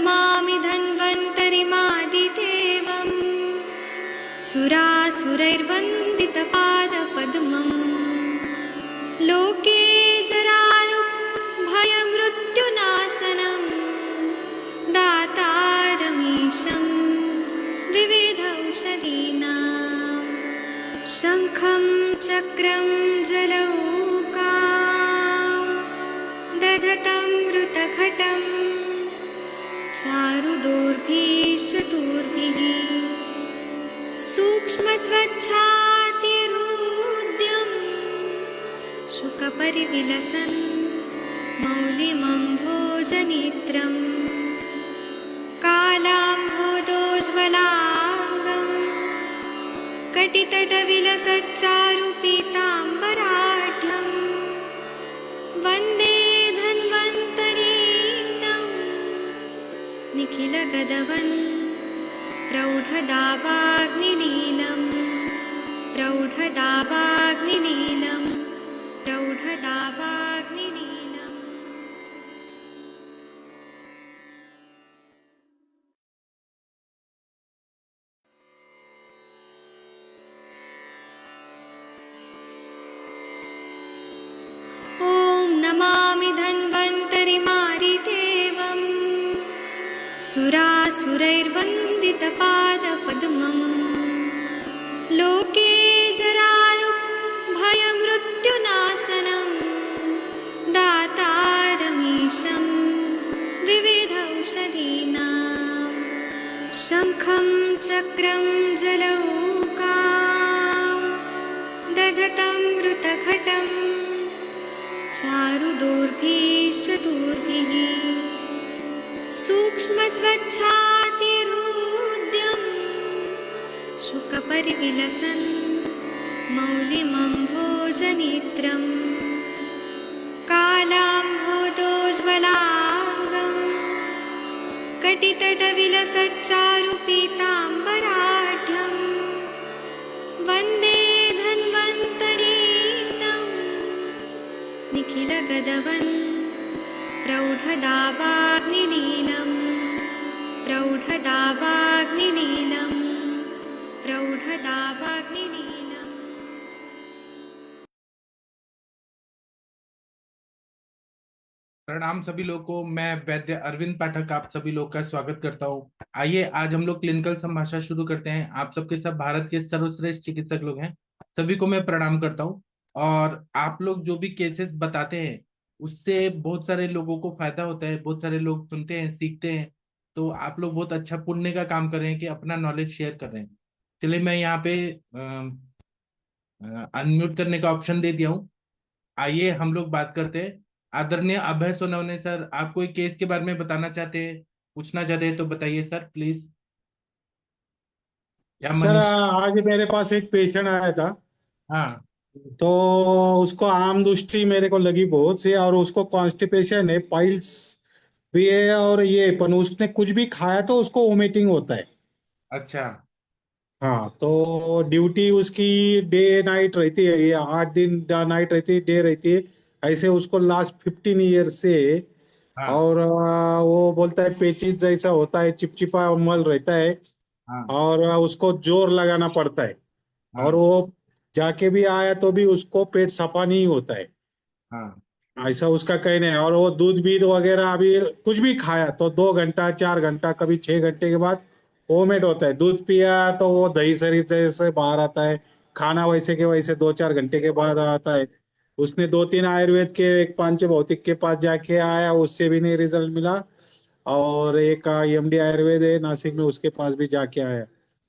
नमामि धन्वन्तरिमादिदेवम् सुरासुरैर्वन्दितपादपद्मम् लोके जरारुभयमृत्युनाशनं दातारमीशं विविधौषधीनां शङ्खं चक्रं जलौकां दधतं मृतघटं चारुदोर्भिश्चतुर्भिः सूक्ष्मस्वच्छातिरुद्यं शुकपरिविलसन् मौलिमम्भोजनेत्रं कालाम्भोदोज्ज्वलाङ्गं कटितटविलसच्चारुपीताम्बराढ्यं वन्दे धन्वन्तरीतं निखिलगदवन् प्रौढदावाग्निलीलं प्रौढदावाग्निलीलं प्रौढदावाग्निलीलम्। ॐ नमामि धन्वन्तरिमादिदेवम् सुरासुरैर्वन्दितपादपद्मम् लोके जरारुभयमृत्युनाशनं दातारमीशं विविधौषधीनां शङ्खं चक्रं जलौकां दधतं मृतघटं चारुदोर्भिश्चतुर्भिः सूक्ष्मस्वच्छातिरुद्यं शुकपरिविलसन् मौलिमम्भोजनेत्रं कालाम्भोदोज्ज्वलाङ्गं कटितटविलसच्चारुपीताम्बराढ्यं वन्दे धन्वन्तरीतं निखिलगदवन् प्रौढदावाग्निलीलं प्रौढदावाग्निलीलं प्रौढदावाग्निलीलम्। प्रणाम सभी लोगों को। मैं वैद्य अरविंद पाठक आप सभी लोग का स्वागत करता हूँ। आइए आज हम लोग क्लिनिकल संभाषण शुरू करते हैं। आप सबके सब भारत के सर्वश्रेष्ठ चिकित्सक लोग हैं, सभी को मैं प्रणाम करता हूँ। और आप लोग जो भी केसेस बताते हैं उससे बहुत सारे लोगों को फायदा होता है, बहुत सारे लोग सुनते हैं, सीखते हैं। तो आप लोग बहुत अच्छा पुण्य का काम कर रहे हैं कि अपना नॉलेज शेयर कर रहे हैं। चलिए मैं यहाँ पे अनम्यूट करने का ऑप्शन दे दिया हूँ। आइए हम लोग बात करते हैं। आदरणीय अभय सोनवने सर, आप कोई केस के बारे में बताना चाहते हैं, पूछना चाहते हैं तो बताइए सर प्लीज। या सर मनीष? आज मेरे पास एक पेशेंट आया था, हाँ तो उसको आम दृष्टि मेरे को लगी बहुत सी, और उसको कॉन्स्टिपेशन है, पाइल्स भी है, और ये पण उसने कुछ भी खाया तो उसको वोमिटिंग होता है। अच्छा। हाँ, तो ड्यूटी उसकी डे नाइट रहती है, ये 8 दिन नाइट रहती है, डे रहती है, ऐसे उसको लास्ट 15 ईयर से। हाँ और वो बोलता है पेचिस जैसा होता है, चिपचिपा मल रहता है, हाँ और उसको जोर लगाना पड़ता है। और हाँ वो जाके भी आया तो भी उसको पेट सफा नहीं होता है, हाँ ऐसा उसका कहना है। और वो दूध बीध वगैरह अभी कुछ भी खाया तो 2 घंटा 4 घंटा कभी 6 घंटे के बाद वोमिट होता है। दूध पिया तो वो दही शरीर जैसे बाहर आता है, खाना वैसे के वैसे 2 4 घंटे के बाद आता है। उसने 2 3 आयुर्वेद के, एक पांच भौतिक के पास जाके आया, उससे भी नहीं रिजल्ट मिला। और एक एमडी आयुर्वेद है नासिक में, उसके पास भी जाके आया।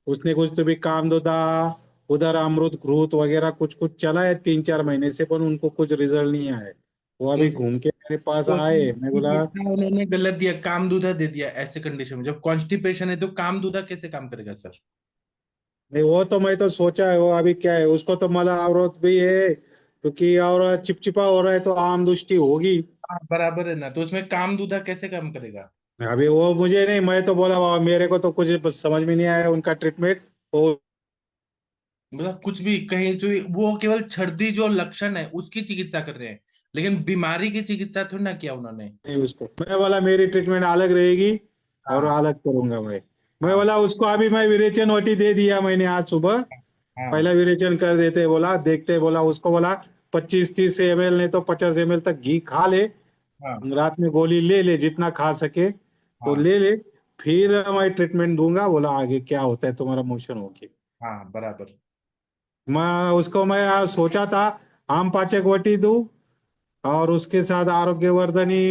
उसने कुछ तो भी कामदोदा, उधर अमृत घृत वगैरह कुछ कुछ चला है 3 4 महीने से, पर उनको कुछ रिजल्ट नहीं आया है। वो तो अभी घूम के मेरे पास तो आए, मैं बोला कितना उन्होंने गलत दिया, कामदूधा दे दिया ऐसे कंडीशन में? जब कॉन्स्टिपेशन है तो कामदूधा कैसे काम करेगा सर? नहीं, वो तो मैं तो सोचा है, वो अभी क्या है, उसको तो मला अवरोध भी है क्योंकि, और चिपचिपा हो रहा है तो आम दृष्टि होगी। हाँ बराबर है ना, तो उसमें कामदूधा कैसे काम करेगा? अभी वो मुझे नहीं, मैं तो बोला बाबा मेरे को तो कुछ समझ में नहीं आया उनका ट्रीटमेंट। वो मतलब कुछ भी कहीं तो वो केवल छर्दी जो लक्षण है उसकी चिकित्सा कर रहे हैं, लेकिन बीमारी की चिकित्सा थोड़ी ना किया उन्होंने। नहीं, उसको मैं बोला मेरी ट्रीटमेंट अलग रहेगी, और हाँ अलग करूंगा मैं हाँ बोला उसको अभी मैं विरेचन वटी दे दिया मैंने आज सुबह। हाँ पहला विरेचन कर देते बोला, देखते बोला, उसको बोला 25-30 ml नहीं तो 50 ml तक घी खा ले, हाँ रात में गोली ले ले जितना खा सके तो हाँ ले ले, फिर मैं ट्रीटमेंट दूंगा। बोला आगे क्या होता है तुम्हारा मोशन होके। हाँ बराबर। मैं सोचा था आम पाचक वटी दूं और उसके साथ आरोग्यवर्धनी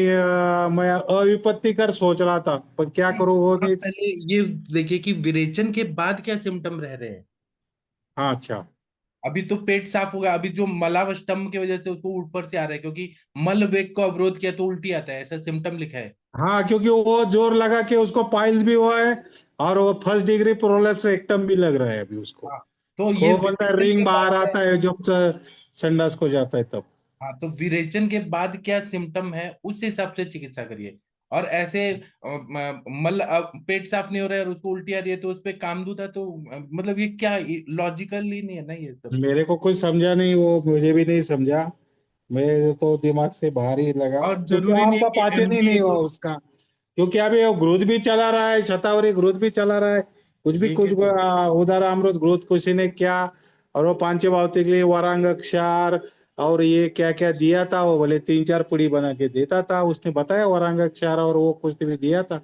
मैं अविपत्तिकर सोच रहा था, पर क्या नहीं, करूं वो आप नहीं। पहले ये देखिए कि विरेचन के बाद क्या सिम्टम रह रहे हैं। हाँ अच्छा। अभी तो पेट साफ होगा, अभी जो मलावष्टम की वजह से उसको ऊपर से आ रहा है, क्योंकि मल वेग को अवरोध किया तो उल्टी आता है, ऐसा सिम्टम लिखा है। हाँ क्योंकि वो जोर लगा के उसको पाइल्स भी हुआ है और वो फर्स्ट डिग्री प्रोलेप्स रेक्टम भी लग रहा है अभी उसको। हाँ तो ये वो बोलता है विरेचन रिंग के बाद बाहर क्या। आता है जब संडास को जाता है तब। हाँ तो विरेचन के बाद क्या सिम्टम है उस हिसाब से चिकित्सा करिए। और ऐसे पेट साफ नहीं हो रहा है और उसको उल्टी आ रही है तो उस पे कामदूत है, तो मतलब ये क्या लॉजिकल ही नहीं है ना ये सब। मेरे को कुछ समझा नहीं, वो मुझे भी नहीं समझा। मेरे तो दिमाग से बाहर ही लगा, और क्योंकि जरूरी नहीं आपका कि पाचन ही एमडी नहीं हुआ को। उसका। क्योंकि अभी वो ग्रोथ भी चला रहा है, शतावरी ग्रोथ भी चला रहा है, कुछ भी ये कुछ कैसे। उदार अमृत ग्रोथ कुछ ने क्या। और वो पांचों भौतिक लिए वरांग क्षार और ये क्या क्या दिया था, वो बोले 3-4 पुड़ी बना के देता था, उसने बताया वरांग क्षार और वो कुछ भी दिया था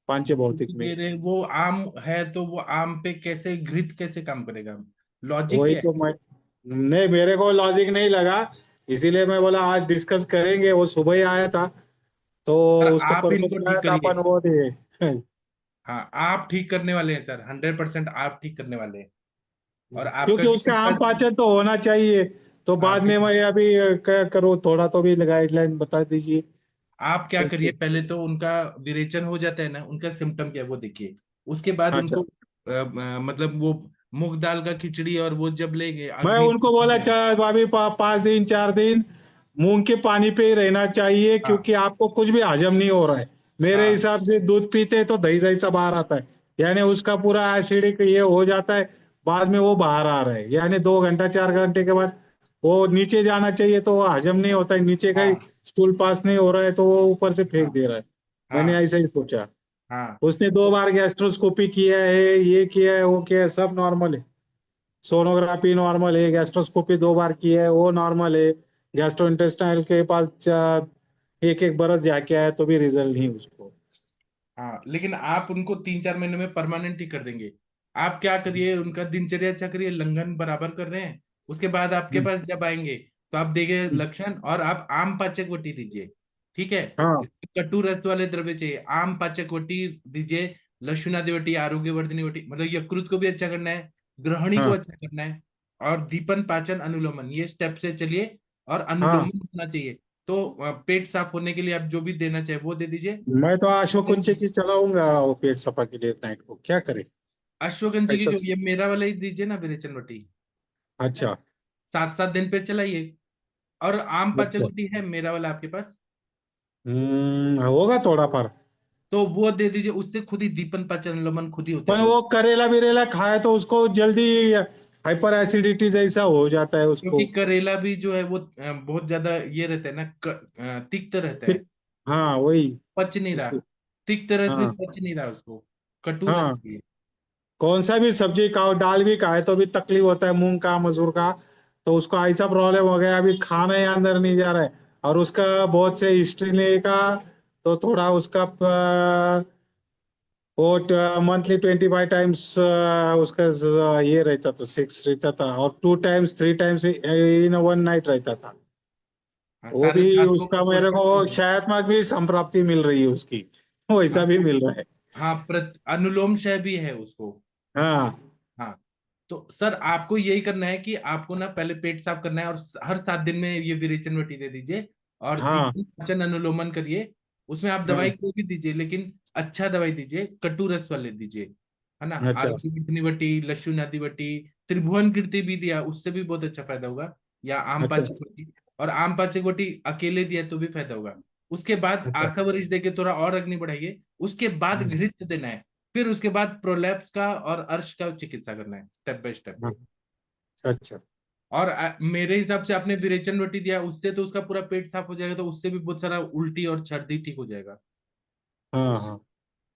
पांचों जो भौतिक भी में। दे रहे वो आम है तो वो आम पे कैसे घृत कैसे काम करेगा, लॉजिक वही क्या है। तो मैं, नहीं मेरे को लॉजिक नहीं लगा, इसीलिए मैं बोला आज डिस्कस करेंगे। वो सुबह ही आया था तो सर उसको आप परसों इनको बुलाया ठीक था करिए। अपन वो दे। हाँ आप ठीक करने वाले हैं सर, 100% आप ठीक करने वाले हैं। और आपका क्योंकि उसका चिकित्सा। आम पाचन तो होना चाहिए। तो हाँ बाद में ठीक है। मैं अभी क्या करूँ, थोड़ा तो भी गाइडलाइन बता दीजिए। आप क्या करिए, कैसे? पहले तो उनका विरेचन हो जाता है ना, उनका सिम्टम क्या है वो देखिए। उसके बाद अच्छा। उनको मतलब वो मूंग दाल का खिचड़ी और वो जब लेंगे मैं अग्नि। उनको बोला चल भाभी 5 दिन 4 दिन मूंग के पानी पे ही रहना चाहिए, हाँ क्योंकि आपको कुछ भी हजम नहीं हो रहा है। मेरे हाँ हिसाब से दूध पीते हैं तो दही दही सा बाहर आता है, यानी उसका पूरा एसिडिक ये हो जाता है। बाद में वो बाहर आ रहा है, यानी 2 घंटा 4 घंटे के बाद वो नीचे जाना चाहिए तो वो हजम नहीं होता है, नीचे का ही हाँ स्टूल पास नहीं हो रहा है तो वो ऊपर से फेंक हाँ दे रहा है। मैंने हाँ ऐसा ही सोचा। हाँ उसने 2 बार गैस्ट्रोस्कोपी किया है, ये किया है वो किया है, सब नॉर्मल है। सोनोग्राफी नॉर्मल है, गैस्ट्रोस्कोपी 2 बार की है वो नॉर्मल है। गैस्ट्रो इंटेस्टाइनल के पास एक एक बरस जाके आया तो भी रिजल्ट नहीं उसको। हाँ लेकिन आप उनको 3-4 महीने में परमानेंट ही कर देंगे। आप क्या करिए, उनका दिनचर्या अच्छा करिए, लंघन बराबर कर रहे हैं। उसके बाद आपके हम्म, पास जब आएंगे तो आप देखिए लक्षण, और आप आम पाचक वटी दीजिए। ठीक है। हाँ कटु रस वाले द्रव्य चाहिए, आम पाचक वटी दीजिए। लक्षुणादि वटी, आरोग्यवर्धिनी वटी, मतलब यकृत को भी अच्छा करना है, ग्रहणी को हाँ अच्छा करना है। और दीपन पाचन अनुलोमन, ये स्टेप से चलिए। और हाँ। अनुलोमन होना चाहिए। तो पेट साफ होने के लिए आप जो भी देना चाहे वो दे दीजिए। मैं तो अश्वकुंच की चलाऊंगा वो पेट सफा के लिए, नाइट को क्या करे। अश्वगंधी की ऐसा। क्यों, ये मेरा वाला ही दीजिए ना विरेचन वटी। अच्छा 7-7 दिन पे चलाइए। और आम पाचक अच्छा। वटी है मेरा वाला आपके पास, होगा थोड़ा पर। तो वो दे दीजिए, उससे खुद ही दीपन पाचन अनुलोमन खुद ही होते हैं पर वो। वो करेला बिरेला खाए तो उसको जल्दी हाइपर एसिडिटी जैसा हो जाता है क्योंकि उसको। करेला भी जो है वो बहुत ज्यादा ये रहता है ना, तिक्त रहता है। हाँ वही। पच नहीं रहा। इसलिए। तिक्त रस भी हाँ पच नहीं रहा उसको। कटु रस हाँ। चाहिए। कौन सा भी सब्जी खाओ, दाल भी खाए तो भी तकलीफ होता है, मूंग का मसूर का। तो उसको ऐसा प्रॉब्लम हो गया अभी खाना ही अंदर नहीं जा रहा है। और उसका बहुत से हिस्ट्री लेने का तो थोड़ा उसका वो मंथली 25 टाइम्स उसका ये रहता था, 6 रहता था, और 2 टाइम्स 3 टाइम्स इन 1 नाइट रहता था। हाँ, वो सारे भी धातुओं का उसका मेरे शोषण को हो रहा है। शायद भी संप्राप्ति मिल रही है उसकी, वैसा हाँ भी मिल रहा है। हाँ, अनुलोम शय भी है उसको। हाँ हाँ तो सर आपको यही करना है कि आपको ना पहले पेट साफ करना है, और हर 7 दिन में ये विरेचन वटी दे दीजिए। और हाँ दीपन पाचन अनुलोमन करिए। उसमें आप दवाई हाँ। कोई भी दीजिए, लेकिन अच्छा दवाई दीजिए, कटु रस वाले दीजिए। है ना, अच्छा। आरोग्य वर्धिनी वटी, लक्षु नादी वटी, त्रिभुवन कीर्ति भी दिया, उससे भी बहुत अच्छा फायदा होगा। या आम अच्छा पाचक वटी। और आम पाचक वटी अकेले दिया तो भी फायदा होगा। उसके बाद अच्छा। आशा वरिष्ठ देके थोड़ा और अग्नि बढ़ाइए, उसके बाद हम्म, घृत देना है। फिर उसके बाद प्रोलैप्स का और अर्श का चिकित्सा करना है, स्टेप बाय स्टेप। हाँ, अच्छा। और मेरे हिसाब से आपने विरेचन रोटी दिया, उससे तो उसका पूरा पेट साफ हो जाएगा, तो उससे भी बहुत सारा उल्टी और छर्दी ठीक हो जाएगा। हाँ हाँ।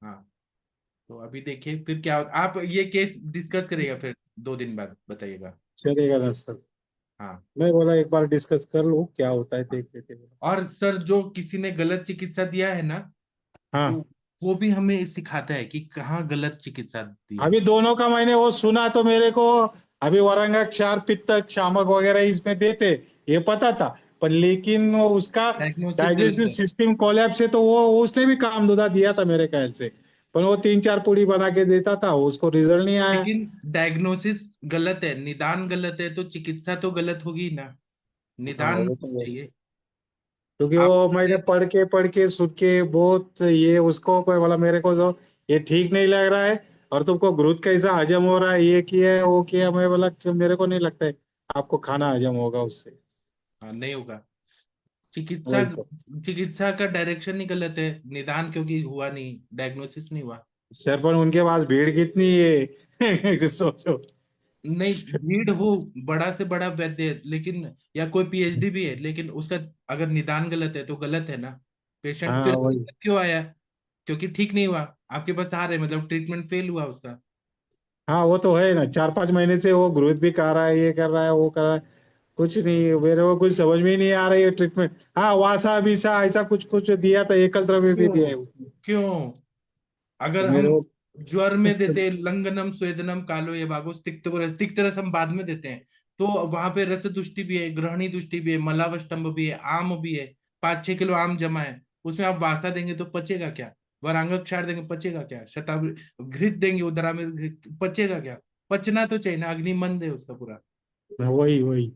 हाँ, तो अभी देखिए फिर क्या आप ये केस डिस्कस करिएगा फिर 2 दिन बाद बताइएगा। चलेगा ना सर? हाँ। मैं बोला एक बार डिस्कस कर लूं, क्या होता है देख लेते हैं। और सर जो किसी ने गलत चिकित्सा दिया है ना, तो हाँ, वो भी हमें सिखाता है कि कहाँ गलत चिकित्सा दी है। अभी दोनों का मैंने वो सुना तो मेरे को, अभी वरंगा क्षार पित्त शामक वगैरह इसमें देते, ये पता था। पर लेकिन वो उसका डायग्नोसिस गलत डाइजेस्टिव है। सिस्टम कोलैप्स से, तो वो उसने भी काम धुधा दिया था मेरे ख्याल से। पर वो 3-4 पूड़ी बना के देता था, उसको रिजल्ट नहीं आया। लेकिन डायग्नोसिस गलत है, निदान गलत है, तो चिकित्सा तो गलत होगी ना। हाँ निदान वो तो है। चाहिए क्योंकि आप। वो मैंने पढ़ के सुन के बहुत ये उसको कोई बोला मेरे को तो ये ठीक नहीं लग रहा है, और तुमको ग्रोथ कैसा हजम हो रहा है, ये किया है वो किया। मैं बोला मेरे को नहीं लगता है आपको खाना हजम होगा उससे। हाँ, नहीं होगा। चिकित्सा वही तो। चिकित्सा का डायरेक्शन ही गलत है, निदान क्योंकि हुआ नहीं, डायग्नोसिस नहीं हुआ। सर पर उनके पास भीड़ कितनी है सोचो। नहीं, भीड़ हो, बड़ा से बड़ा वैद्य है, लेकिन या कोई पीएचडी भी है, लेकिन उसका अगर निदान गलत है तो गलत है ना। पेशेंट हाँ फिर वही। क्यों आया? क्योंकि ठीक नहीं हुआ। आपके पास आ रहे मतलब ट्रीटमेंट फेल हुआ उसका। हाँ वो तो है ना, 4-5 महीने से वो ग्रोथ भी कर रहा है, ये कर रहा है वो कर रहा है, कुछ नहीं मेरे को कुछ समझ में ही नहीं आ रही है ट्रीटमेंट। हाँ वासा बीसा ऐसा कुछ कुछ दिया था, एकल द्रव्य भी क्यों? दिया है उसने। क्यों? अगर तो हम मेरे को ज्वर में देते लंगनम स्वेदनम कालो ये बागोस तिक्त रस हम बाद में देते हैं, तो वहां पे रस दुष्टि भी है, ग्रहणी दुष्टि भी है, मलावष्टम्भ भी है, आम भी है। 5-6 किलो आम जमा है, उसमें आप वासा देंगे तो पचेगा क्या? वरांगक क्षार देंगे पचेगा क्या? शतावरी घृत देंगे उदरा में पचेगा क्या? पचना तो चाहिए ना, अग्नि मंद है उसका पूरा। वही वही।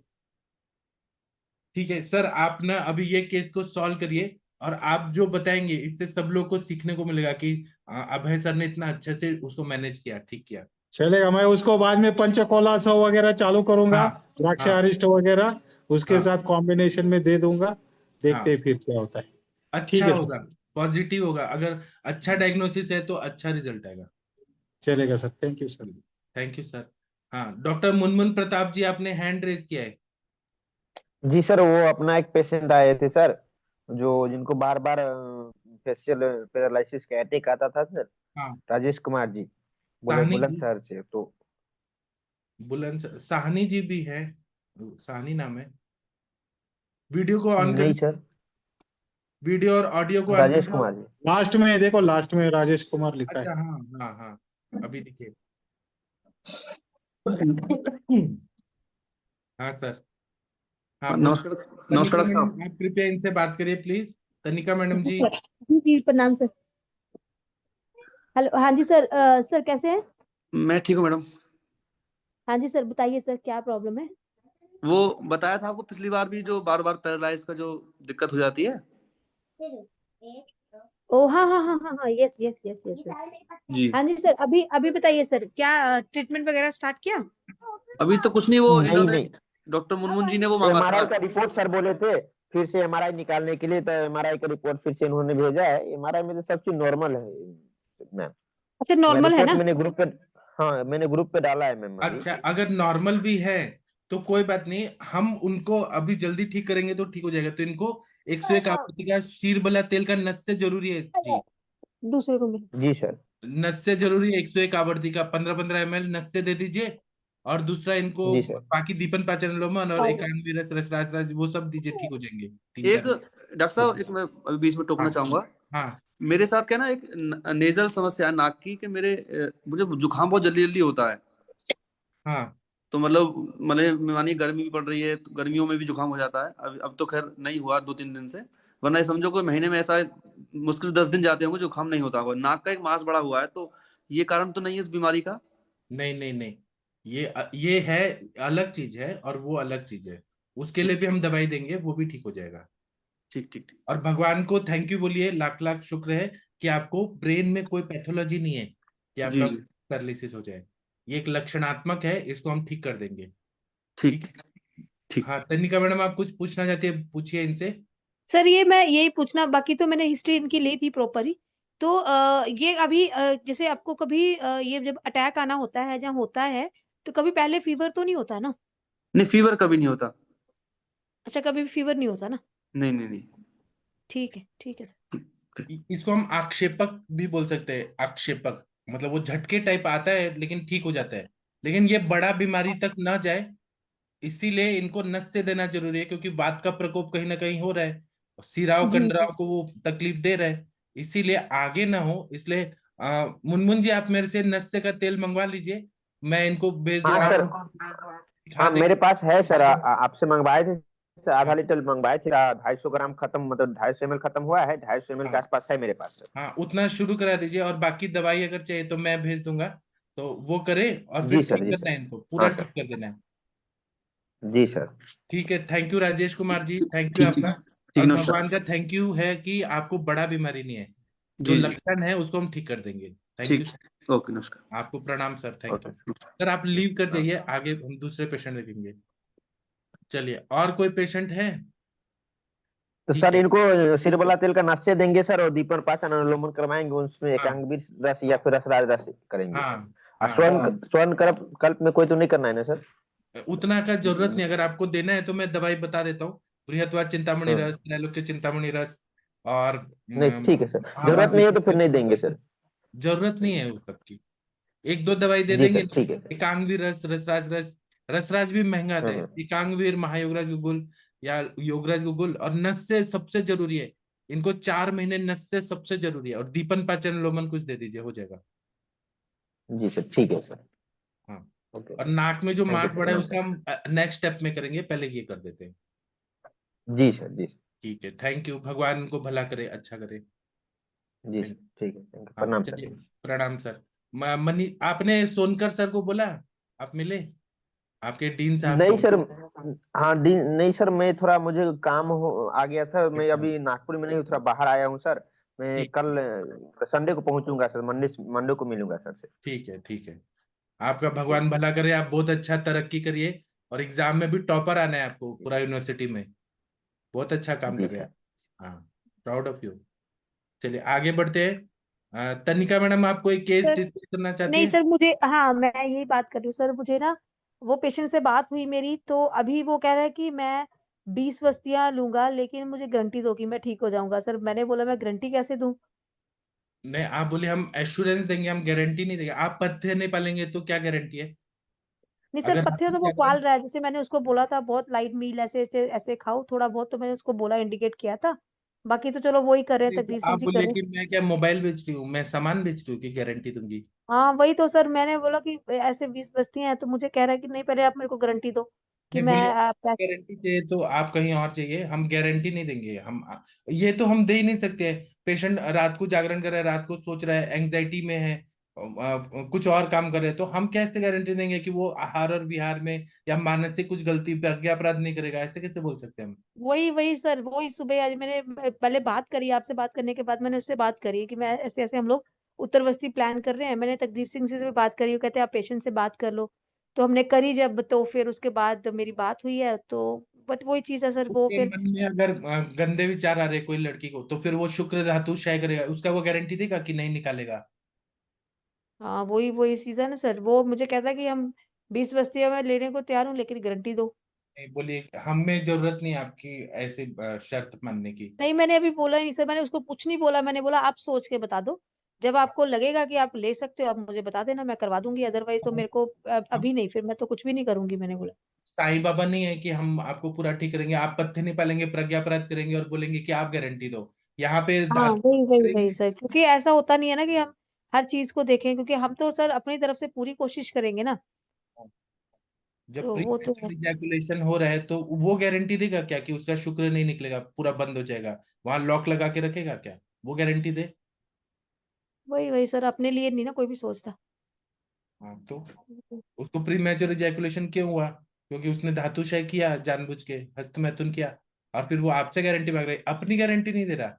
ठीक है सर, आप ना अभी ये केस को सॉल्व करिए, और आप जो बताएंगे इससे सब लोग को सीखने को मिलेगा कि अभय सर ने इतना अच्छे से उसको मैनेज किया, ठीक किया। चलेगा, मैं उसको बाद में पंचकोला सौ वगैरह चालू करूंगा, हाँ। द्राक्ष हाँ। अरिष्ट वगैरह उसके हाँ। साथ कॉम्बिनेशन में दे दूंगा। देखते हाँ, हैं फिर क्या होता है। ठीक अच्छा है होगा, सर। पॉजिटिव होगा। अगर अच्छा डायग्नोसिस है तो अच्छा रिजल्ट आएगा। चलेगा sir, thank you sir. Thank you sir. हाँ, डॉक्टर मुनमुन प्रताप जी, आपने हैंड रेज किया है। जी सर, वो अपना एक पेशेंट आए थे सर, जो जिनको बार बार फेशियल पैरालिसिस का अटैक आता था सर। हाँ। राजेश कुमार जी, बोले साहनी जी, बुलंदशहर से। तो बुलंद साहनी जी भी है, साहनी नाम है। वीडियो को ऑन नहीं करिए, सर, वीडियो और ऑडियो को ऑन राजेश करिए। कुमार जी। लास्ट में देखो, लास्ट में राजेश कुमार लिखा अच्छा, है। हाँ हाँ हाँ, अभी देखिए। हाँ सर। हाँ बोलिए। नमस्कार। नमस्कार तनिका डॉक्टर मैडम, साहब। आप कृपया इनसे बात करिए प्लीज। तनिका मैडम जी। जी जी प्रणाम सर। हेलो, हाँ जी सर। सर कैसे हैं? मैं ठीक हूँ मैडम। हाँ जी सर, बताइए सर क्या प्रॉब्लम है? वो बताया था आपको पिछली बार भी, जो बार बार पैरालाइज का जो दिक्कत हो जाती है। ओ हाँ हाँ हाँ हाँ हाँ, yes yes yes yes sir. जी। हाँ जी सर, अभी अभी बताइए सर, क्या ट्रीटमेंट वगैरह स्टार्ट किया? अभी तो कुछ नहीं, वो नहीं इन्होंने नहीं, डॉक्टर मुनमुन जी ने वो मांगा था। एमआरआई का रिपोर्ट सर बोले थे फिर से एमआरआई निकालने के लिए, तो एमआरआई का रिपोर्ट फिर से इन्होंने भेजा है। एमआरआई में तो सब चीज नॉर्मल है मैम। अच्छा, मैं नॉर्मल है रिपोर्ट ना? मैंने ग्रुप पे, हाँ मैंने ग्रुप पे डाला है मैम अभी। अच्छा, अगर नॉर्मल भी है तो कोई बात नहीं, हम उनको अभी जल्दी ठीक करेंगे तो ठीक हो जाएगा। तो इनको 101 आवृत्ति का शीरबला तेल का नस से जरूरी है जी। दूसरे रूम में। जी सर। नस से जरूरी है, 101 आवृत्ति का 15-15 ml नस से दे दीजिए। और दूसरा इनको जी सर। बाकी दीपन पाचन लोमन और और एकांत रस रसराज राज वो सब दीजिए, ठीक हो जाएंगे 3-4 एक डॉक्टर साहब, एक मैं अभी बीच में टोकना हाँ। चाहूंगा। हाँ। मेरे साथ क्या ना, एक नेजल समस्या है नाक की, कि मेरे मुझे जुकाम बहुत जल्दी जल्दी होता है। हाँ। तो मतलब मानिए गर्मी भी पड़ रही है, तो गर्मियों में भी जुकाम हो जाता है। अब तो खैर नहीं हुआ 2-3 दिन से, वरना ये समझो कि महीने में ऐसा मुश्किल 10 दिन जाते होंगे जुकाम नहीं होता होगा। नाक का एक मांस बड़ा हुआ है, तो ये कारण तो नहीं है इस बीमारी का? नहीं नहीं नहीं, ये है, अलग चीज है और वो अलग चीज है। उसके लिए ठीक भी हम दवाई देंगे, वो भी ठीक हो जाएगा। ठीक ठीक ठीक। और भगवान को थैंक यू बोलिए, लाख लाख शुक्र है कि आपको ब्रेन में कोई पैथोलॉजी नहीं है कि जी आपका जी। पैरालिसिस हो जाए। ये एक लक्षणात्मक है, इसको हम ठीक कर देंगे। ठीक ठीक। ठीक ठीक। हाँ, तनिका मैडम, आप कुछ पूछना चाहती है, पूछिए इनसे। सर, ये मैं यही पूछना, बाकी तो मैंने हिस्ट्री इनकी ली थी प्रॉपर ही। तो ये अभी जैसे आपको कभी ये जब अटैक आना होता है, जहाँ होता है, तो कभी पहले फीवर तो नहीं होता ना? नहीं, फीवर कभी नहीं होता। अच्छा, कभी भी फीवर नहीं होता ना? नहीं नहीं नहीं। ठीक है सर। इसको हम आक्षेपक भी बोल सकते हैं। आक्षेपक मतलब वो झटके टाइप आता है लेकिन ठीक हो जाता है, लेकिन ये बड़ा बीमारी तक ना जाए, इसीलिए इनको नस से देना जरूरी है, क्योंकि वात का प्रकोप कहीं ना कहीं हो रहा है, सिराव जी कंडराव को वो तकलीफ दे रहा है, इसीलिए आगे ना हो। इसलिए मुनमुन जी, आप मेरे से नस्य का तेल मंगवा लीजिए, मैं इनको भेज दूँ, हाँ आप सर। दिखा हाँ मेरे देंगे। पास है सर, आपसे मंगवाए थे सर, आधा हाँ लीटर मंगवाए थे, 250 ग्राम खत्म, मतलब 250 ml खत्म हुआ है, 250 ml के हाँ आसपास है मेरे पास सर। हाँ, उतना शुरू करा दीजिए, और बाकी दवाई अगर चाहिए तो मैं भेज दूंगा, तो वो करे, और जी फिर सर, ठीक जी करना सर। है, इनको पूरा हाँ ठीक सर। कर देना है। जी सर। ठीक है, thank you Rajesh Kumar ji, thank you ठीक आपका। ठीक ठीक, और नमस्कार। भगवान का थैंक यू है कि आपको बड़ा बीमारी नहीं है, जो जी जी। लक्षण है उसको हम ठीक कर देंगे। Thank you. ठीक। ओके, नमस्कार। आपको प्रणाम sir, thank you. Okay. Sir आप लीव कर जाइए, आगे हम दूसरे पेशेंट देखेंगे। चलिए, और कोई पेशेंट है? तो ठीक सर है। इनको सिरबला तेल का नश्य देंगे सर, और दीपन पाचन अनुलोमन करवाएंगे, उसमें हाँ एकांग रस या फिर रसराज रस करेंगे। हाँ और हाँ, स्वर्ण कल्प कल्प में कोई तो नहीं करना है ना सर? उतना का जरूरत नहीं, अगर आपको देना है तो मैं दवाई बता देता हूँ। बृहत्वा चिंतामणि रस, हाँ। त्रैलोक्य चिंतामणि रस, और नहीं ठीक है सर, जरूरत नहीं है तो फिर महाभारत। नहीं देंगे सर। जरूरत नहीं है उस सबकी, एक दो दवाई दे जी देंगे सर, ना। ठीक है सर। एकांगवीर रस, रसराज रस, रसराज भी महंगा है, हाँ। एकांगवीर, महायोगराज गुगुल या योगराज गुगुल, और नस से सबसे जरूरी है, इनको 4 महीने नस से सबसे जरूरी है, और दीपन पाचन लोमन कुछ दे दीजिए, हो जाएगा। जी सर, ठीक है सर। हाँ, ओके। और नाक में जो थैंक यू मांस सर, बढ़ा है उसका नमस्कार। हम नेक्स्ट स्टेप में करेंगे, पहले ये कर देते हैं। जी सर, जी सर। ठीक है, थैंक यू, भगवान को भला करे, अच्छा करे। जी थैंक सर, ठीक है, थैंक यू, हाँ प्रणाम सर। चलिए, प्रणाम सर। मनी, आपने सोनकर सर को बोला, आप मिले आपके डीन साहब नहीं को? सर। हाँ डी नहीं सर, मैं थोड़ा, मुझे काम आ गया था, मैं अच्छा, अभी नागपुर में नहीं, थोड़ा बाहर आया हूँ सर। मैं ठीक कल संडे को पहुंचूंगा सर, मंडे मंडे को मिलूंगा सर से। ठीक है, ठीक है। आपका जी। भगवान भला करे, आप बहुत अच्छा तरक्की करिए, और एग्जाम में भी टॉपर आना है आपको पूरा यूनिवर्सिटी में। बहुत अच्छा काम जी कर रहे हैं सर। आप। हाँ, प्राउड ऑफ यू। चलिए आगे बढ़ते हैं। तनिका मैडम, आप कोई केस सर। डिस्कस करना चाहती नहीं है? सर, मुझे, हाँ मैं यही बात कर रही हूँ सर, मुझे ना वो पेशेंट से बात हुई मेरी, तो अभी वो कह रहा है कि मैं 20 बस्तियां लूंगा, लेकिन मुझे गारंटी दो कि मैं ठीक हो जाऊंगा। सर मैंने बोला मैं गारंटी कैसे दूं? नहीं, आप बोले हम एश्योरेंस देंगे, हम गारंटी नहीं देंगे। आप पथ्य नहीं पालेंगे तो क्या गारंटी है? नहीं सर, अगर पथ्य आपकी तो वो जागरण, पाल रहा है, जैसे मैंने उसको बोला था बहुत लाइट मील ऐसे ऐसे ऐसे खाओ थोड़ा बहुत, तो मैंने उसको बोला, इंडिकेट किया था। बाकी तो चलो वो ही कर रहे हैं, तो तकदीर सिंह आप जी कर बोलिए रहे हैं। कि मैं क्या मोबाइल बेच रही हूँ, मैं सामान बेच रही हूँ कि गारंटी दूंगी? हाँ वही तो सर, मैंने बोला कि ऐसे 20 बस्तियां हैं, तो मुझे कह रहा है कि नहीं पहले आप मेरे को गारंटी दो कि नहीं मैं बोलिए, पैसे। गारंटी चाहिए तो आप कहीं और चाहिए, हम गारंटी नहीं देंगे। हम ये तो हम दे ही नहीं सकते। पेशेंट रात को जागरण कर रहा है, रात को सोच रहा है, एंग्जाइटी में है, कुछ और काम कर रहे हैं, तो हम कैसे गारंटी देंगे कि वो आहार और विहार में या मानसिक कुछ गलती प्रज्ञा अपराध नहीं करेगा? ऐसे कैसे बोल सकते हैं हम? वही वही सर, वही सुबह आज मैंने पहले बात करी, आपसे बात करने के बाद मैंने उससे बात करी कि मैं ऐसे ऐसे हम लोग उत्तर बस्ती प्लान कर रहे हैं। मैंने तकदीर सिंह से भी बात करी, वो कहते हैं आप पेशेंट से बात कर लो। तो हमने करी जब, तो फिर उसके बाद मेरी बात हुई है, तो बट वही चीज है सर, वो उसके फिर। मन में अगर गंदे विचार आ रहे कोई लड़की को, तो फिर वो शुक्र धातु क्षय करेगा, उसका वो गारंटी देगा कि नहीं निकालेगा? हाँ वही वही चीज है ना सर, वो मुझे कहता है कि हम 20 बस्तियां मैं लेने को तैयार हूँ, लेकिन गारंटी दो। नहीं बोलिए, हमें जरूरत नहीं है आपकी ऐसी शर्त मानने की। नहीं मैंने अभी बोला ही नहीं सर, मैंने उसको कुछ नहीं बोला, मैंने बोला आप सोच के बता दो, जब आपको लगेगा कि आप ले सकते हो आप मुझे बता देना, मैं करवा दूंगी, अदरवाइज तो मेरे को हम अभी नहीं, फिर मैं तो कुछ भी नहीं करूंगी, मैंने बोला। साईं बाबा नहीं है कि हम आपको पूरा ठीक करेंगे। आप पत्थर नहीं पालेंगे, प्रज्ञापराध करेंगे और बोलेंगे कि आप गारंटी दो। यहाँ पे हाँ धातु वही वही वही करेंगे। सर, क्योंकि ऐसा होता नहीं है ना कि हम हर चीज को देखें, क्योंकि हम तो सर अपनी तरफ से पूरी कोशिश करेंगे ना। जब तो प्री वो तो है। इजैकुलेशन हो रहा है तो वो गारंटी देगा क्या कि उसका शुक्र नहीं निकलेगा, पूरा बंद हो जाएगा, वहां लॉक लगा के रखेगा क्या? वो गारंटी दे? वही वही सर, अपने लिए नहीं ना कोई भी सोचता। हाँ, तो उसको प्री मैच्योर इजैकुलेशन क्यों हुआ? क्योंकि उसने धातुशय किया, जानबूझ के हस्तमैथुन किया, और फिर वो आपसे गारंटी मांग रही, अपनी गारंटी नहीं दे रहा।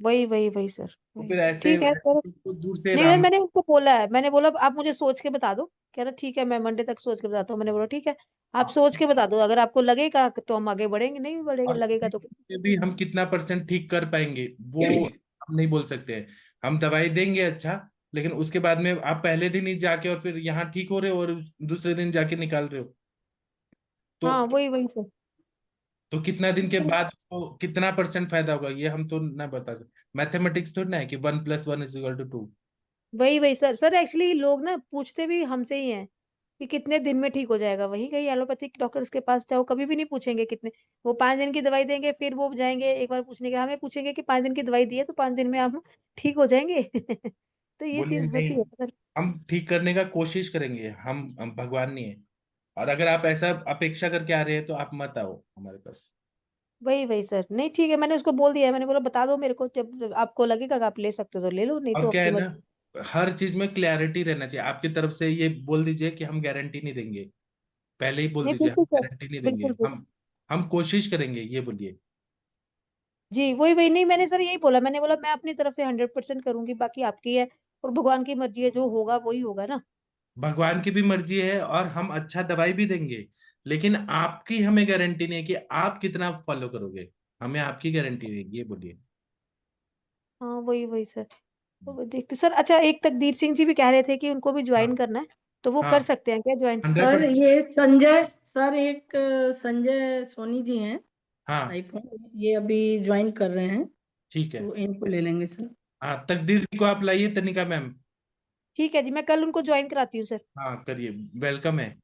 वही वही वही सर, तो वही फिर ऐसे ठीक है सर। ऐसे तो दूर से नहीं सर, राम। मैंने उसको बोला है, मैंने बोला आप मुझे सोच के बता दो। कह रहा ठीक है, मैं मंडे तक सोच के बताता हूँ। मैंने बोला ठीक है, आप सोच के बता दो, अगर आपको लगेगा तो हम आगे बढ़ेंगे, नहीं बढ़ेगा और लगेगा तो। ये भी हम कितना परसेंट ठीक कर पाएंगे वो हम नहीं बोल सकते हैं। हम दवाई देंगे अच्छा, लेकिन उसके बाद में आप पहले दिन ही जाके और फिर यहाँ ठीक हो रहे हो और दूसरे दिन जाके निकाल रहे हो, तो हाँ वही वही सर। तो कितना दिन के बाद उसको कितना % फायदा होगा ये हम तो ना बता सकते। मैथमेटिक्स तो ना है कि 1+1=2। वही सर सर एक्चुअली लोग ना पूछते भी हमसे ही हैं कि कितने दिन में ठीक हो जाएगा। वही कहीं एलोपैथिक डॉक्टर्स के पास जाओ, कभी भी नहीं पूछेंगे कितने। वो 5 दिन की दवाई देंगे, फिर वो जाएंगे एक बार पूछने के, हमें पूछेंगे कि 5 दिन की दवाई दी है तो 5 दिन में हम ठीक हो जाएंगे। तो ये बोलिए चीज होती नहीं, है सर। हम ठीक करने का कोशिश करेंगे, हम भगवान नहीं है। और अगर आप ऐसा अपेक्षा करके आ रहे हैं तो आप मत आओ हमारे पास। वही सर, नहीं ठीक है, मैंने उसको बोल दिया है, मैंने बोला बता दो मेरे को, जब आपको लगेगा कि आप ले सकते हो तो ले लो, नहीं और तो क्या है आपकी ना, मर्जी। हर चीज में क्लैरिटी रहना चाहिए आपकी तरफ से। ये बोल दीजिए कि हम गारंटी नहीं देंगे, पहले ही बोल नहीं दीजिए हम बिल्कुल सर, गारंटी नहीं देंगे। बिल्कुल बिल्कुल। हम कोशिश करेंगे, ये बोलिए। जी वही नहीं, मैंने सर यही बोला, मैंने बोला मैं अपनी तरफ से 100% करूंगी, बाकी आपकी है और भगवान की मर्जी है, जो होगा वही होगा ना। भगवान की भी मर्जी है और हम अच्छा दवाई भी देंगे, लेकिन आपकी हमें गारंटी नहीं है कि आप कितना फॉलो करोगे। हमें आपकी गारंटी देगी, ये बोलिए। हाँ वही सर। तो वो देखते सर। अच्छा, एक तकदीर सिंह जी भी कह रहे थे कि उनको भी ज्वाइन हाँ करना है, तो वो हाँ, कर सकते हैं क्या ज्वाइन? 100%। ये संजय सर, एक संजय सोनी जी हैं हाँ आईफोन, ये अभी ज्वाइन कर रहे हैं, ठीक है। तो इनको ले लेंगे सर। हाँ, तकदीर जी को आप लाइए, तनिका मैम। ठीक है जी, मैं कल उनको ज्वाइन कराती हूँ सर। हाँ करिए, वेलकम है। जी सर।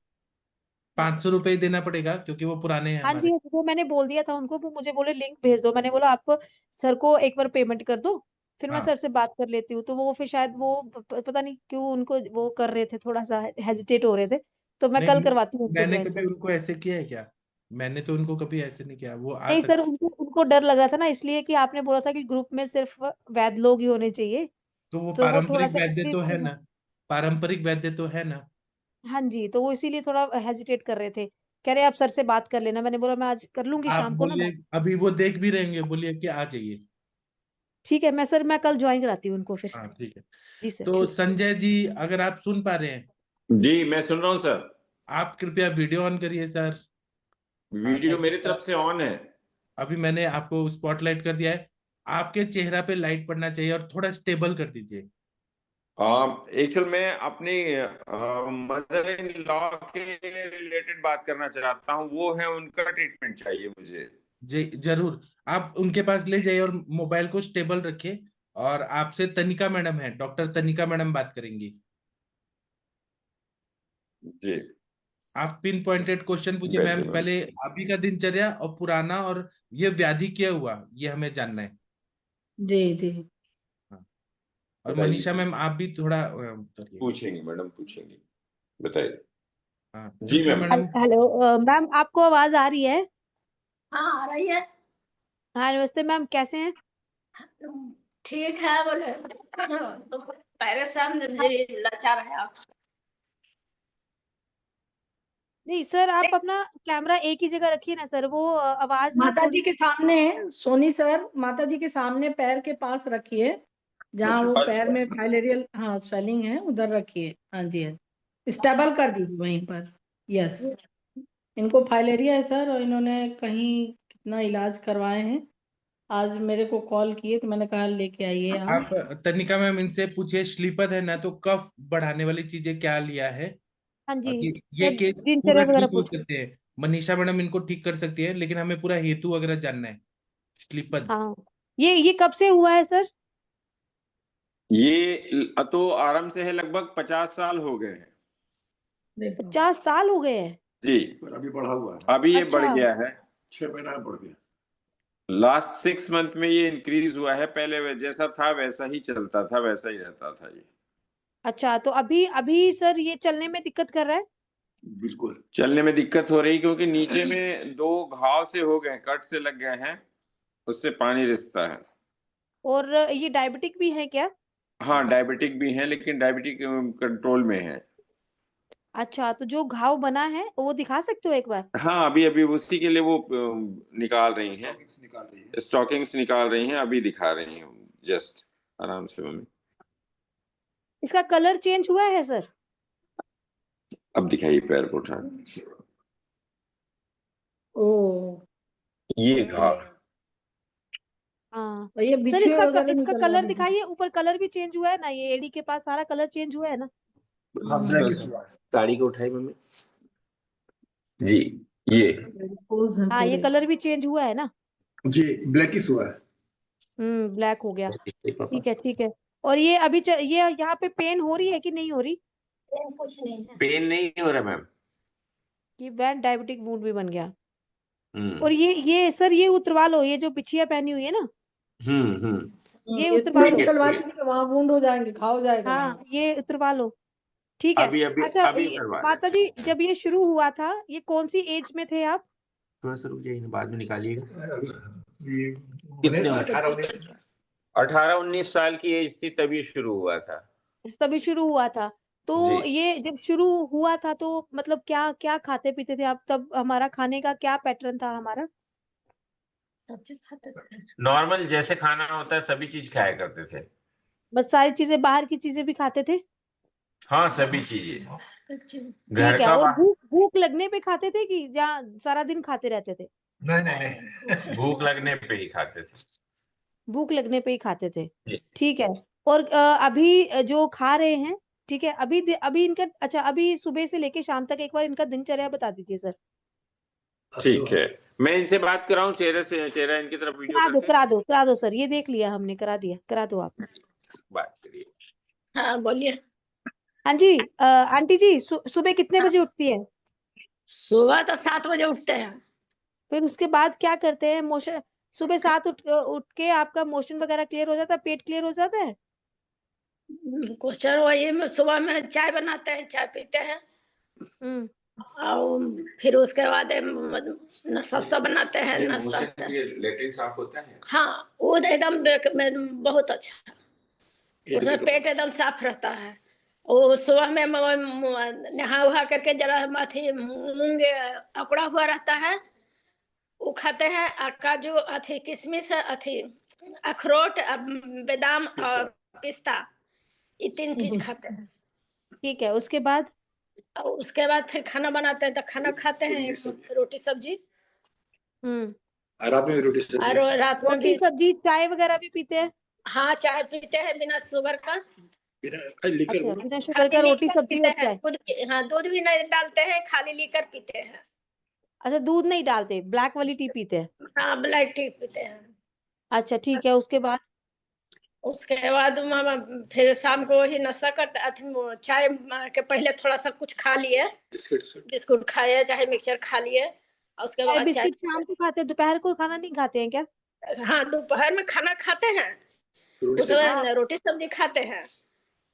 500 रुपये देना पड़ेगा क्योंकि वो पुराने हैं हाँ हमारे। जी, वो मैंने बोल दिया था उनको, वो मुझे बोले लिंक भेज दो, मैंने बोला आप सर को एक बार पेमेंट कर दो, फिर मैं हाँ सर से बात कर लेती हूँ। तो वो फिर शायद वो पता नहीं क्यों उनको वो कर रहे थे, थोड़ा सा हेजिटेट हो रहे थे, तो मैं कल नहीं, करवाती हूँ उनको मैंने ज्वाइन कभी सर। उनको ऐसे किया है क्या? मैंने तो उनको कभी ऐसे नहीं किया, वो आ नहीं सर, सकते। उनको उनको डर लग रहा था ना, इसलिए कि आपने बोला था कि ग्रुप में सिर्फ वैद्य लोग ही होने चाहिए, तो वो तो वो थोड़ा पारंपरिक सा वैद्य तो है इसलिए। ना, पारंपरिक वैद्य तो है ना। हाँ जी, तो वो इसीलिए थोड़ा हेजिटेट कर रहे थे, कह रहे आप सर से बात कर लेना। मैंने बोला मैं आज कर लूंगी आप शाम को ना बोलिए, बात। अभी वो देख भी रहेंगे, बोलिए कि आ जाइए। ठीक है, मैं सर मैं कल ज्वाइन कराती हूँ उनको फिर। हाँ ठीक है। जी सर, तो ठीक। संजय जी, अगर आप सुन पा रहे हैं, जी मैं सुन रहा हूँ सर। आप कृपया वीडियो ऑन करिए सर। हाँ वीडियो मेरी तनिका, तरफ से ऑन है। अभी मैंने आपको स्पॉटलाइट कर दिया है। आपके चेहरा पे लाइट पड़ना चाहिए और थोड़ा स्टेबल कर दीजिए। एक्चुअल मैं अपनी मदर इन लॉ के रिलेटेड बात करना चाहता हूँ, वो है, उनका ट्रीटमेंट चाहिए मुझे। जी जरूर, आप उनके पास ले जाइए और मोबाइल को स्टेबल रखिए। और आपसे तनिका मैडम है, डॉक्टर तनिका मैडम बात करेंगी। जी आप पिन पॉइंटेड क्वेश्चन पूछिए मैम, बैठिए मैम। पहले अभी का दिनचर्या और पुराना और ये व्याधि क्या हुआ, ये हमें जानना है। जी जी। हाँ। और बताइए, मनीषा मैम आप भी थोड़ा करिए। पूछेंगे मैडम, पूछेंगे, बताइए। हाँ जी कृपया मैम। मैडम। हेलो मैम, आपको आवाज आ रही है? हाँ आ रही है। हाँ नमस्ते मैम, कैसे हैं? ठीक है बोले तो परेशान जी लाचार है आप। नहीं सर, आप अपना कैमरा एक ही जगह रखिए ना सर, वो आवाज ना माता जी थोड़ी के सी। सामने सोनी सर, माता जी के सामने पैर के पास रखिए, जहाँ वो पैर अच्छा, में फाइलेरियल हाँ स्वेलिंग है उधर रखिए। हाँ जी, हाँ स्टेबल कर दीजिए वहीं पर। यस, इनको फाइलेरिया है सर, और इन्होंने कहीं कितना इलाज करवाए हैं, आज मेरे को कॉल किए तो मैंने कहा लेके आइए आप। आप तनिका मैम इनसे पूछिए, श्लीपद है ना, तो कफ बढ़ाने वाली चीजें क्या लिया है। हाँ जी और ये सर, केस दिनचर्या पूरा वगैरह ठीक हो पूछिए। सकते हैं। मनीषा मैडम इनको ठीक कर सकती है, लेकिन हमें पूरा हेतु वगैरह जानना है। श्लीपद। हाँ, ये कब से हुआ है सर? ये तो आराम से है, लगभग 50 साल हो गए हैं। देखो 50 साल हो गए हैं? जी, पर अभी बढ़ा हुआ है, अभी ये बढ़ अच्छा। गया है। 6 महीना में बढ़ गया। लास्ट 6 मंथ में ये इंक्रीज हुआ है, पहले जैसा था वैसा ही चलता था, वैसा ही रहता था ये। अच्छा, तो अभी अभी सर ये चलने में दिक्कत कर रहा है? बिल्कुल। चलने में दिक्कत हो रही, क्योंकि नीचे में 2 घाव से हो गए, कट से लग गए हैं, उससे पानी रिसता है। और ये डायबिटिक भी है क्या? हाँ डायबिटिक भी है, लेकिन डायबिटिक कंट्रोल में है। अच्छा, तो जो घाव बना है वो दिखा सकते हो एक बार? हाँ अभी अभी उसी के लिए वो निकाल रही हैं, निकाल रही है। स्टॉकिंग्स निकाल रही हैं, अभी दिखा रही हैं जस्ट, आराम से मम्मी। इसका कलर चेंज हुआ है सर? अब दिखाइए पैर को उठा। ओ, ये घाव। हाँ तो ये सर, बिछुए वगैरह इसका निकलवा कलर दीजिए। दिखाइए, ऊपर कलर भी चेंज हुआ है ना, ये एडी के पास सारा कलर चेंज हुआ है ना? हाँ, ब्लैकिश हुआ है। साड़ी को उठाई मम्मी। जी, ये Repose है हाँ, ये पूरे। कलर भी चेंज हुआ है ना? जी ब्लैकिश हुआ है। ब्लैक हो गया। ठीक है, ठीक है। और ये अभी ये यहाँ पे पेन हो रही है कि नहीं हो रही? कुछ नहीं है। पेन नहीं हो रहा मैम। कि बैन डायबिटिक वुंड भी बन गया। हम्म और ये सर, ये उतरवा लो, ये जो बिछिया पहनी हुई है ना, ये ये उतरवा लो। निकलवा दीजिए, वहाँ वुंड हो जाएंगे, घाव हो जाएगा हाँ, वहाँ। ये उतरवा लो। ठीक है। अभी अच्छा, अभी करवा माता जी, जब ये शुरू हुआ था, ये कौन सी एज में थे आप? थोड़ा सा रुक जाइए, बाद में निकालिएगा। ये कितने 18-19 साल की एज थी तभी शुरू हुआ था। तभी शुरू हुआ था। तो जी। ये जब शुरू हुआ था तो मतलब क्या क्या खाते पीते थे आप तब? हमारा खाने का क्या पैटर्न था हमारा? सब चीज खाते थे। नॉर्मल जैसे खाना होता है सभी चीज खाया करते थे। बस सारी चीजें, बाहर की चीजें भी खाते थे? हाँ सभी चीजें। घर ठीक है। का और भूख लगने पे खाते थे कि जहाँ सारा दिन खाते रहते थे? नहीं भूख लगने पे ही खाते थे। भूख लगने पे ही खाते थे। जी। ठीक है। और अभी जो खा रहे हैं, ठीक है, अभी इनका, अच्छा, अभी सुबह से लेके शाम तक एक बार इनका दिनचर्या बता दीजिए सर। ठीक है, मैं इनसे बात कराऊं, चेहरा इनकी तरफ वीडियो करके करा दो सर, ये देख लिया हमने, करा दिया, करा दो आप। बात करिए। हाँ बोलिए। हाँ जी, आंटी जी, सुबह कितने बजे उठती है? सुबह तो 7 बजे उठते हैं। फिर उसके बाद क्या करते हैं? मोशन, सुबह 7 उठ के आपका मोशन वगैरह क्लियर हो जाता है, पेट क्लियर हो जाता है? क्वेश्चन वही में सुबह में चाय बनाते हैं, चाय पीते हैं। और फिर उसके बाद नाश्ता बनाते हैं, नाश्ता। लेटरिन साफ होता है? हाँ, वो तो एकदम बहुत अच्छा, उसमें पेट एकदम साफ रहता है। वो सुबह में नहा उहा करके जरा अथी मूंग अकड़ा हुआ रहता है, वो खाते हैं। और काजू, अथी किशमिश, अथी अखरोट, बादाम और पिस्ता, ये 3 चीज खाते हैं। ठीक है। उसके बाद? और उसके बाद फिर खाना बनाते हैं, तो खाना खाते हैं, रोटी सब्जी। रात में भी रोटी सब्जी। और रात में भी रोटी सब्जी, चाय वगैरह भी पीते हैं? हाँ, चाय पीते हैं बिना शुगर का। अच्छा, बिना शुगर का रोटी लीकर सब्जी पीते और हैं, चाय? हाँ, दूध भी नहीं डालते हैं, खाली लीकर पीते हैं। अच्छा, दूध नहीं डालते, ब्लैक वाली टी पीते हैं? हाँ, ब्लैक टी पीते हैं। अच्छा, ठीक है। उसके बाद? उसके बाद फिर शाम को वही नाश्ता करते, चाय के पहले थोड़ा सा कुछ खा लिए, बिस्कुट खाए चाहे मिक्सचर खा लिए, और उसके बाद चाय। बिस्किट शाम को खाते हैं, दोपहर को खाना नहीं खाते हैं क्या? हाँ, दोपहर में खाना खाते हैं, उसमें रोटी सब्जी खाते हैं।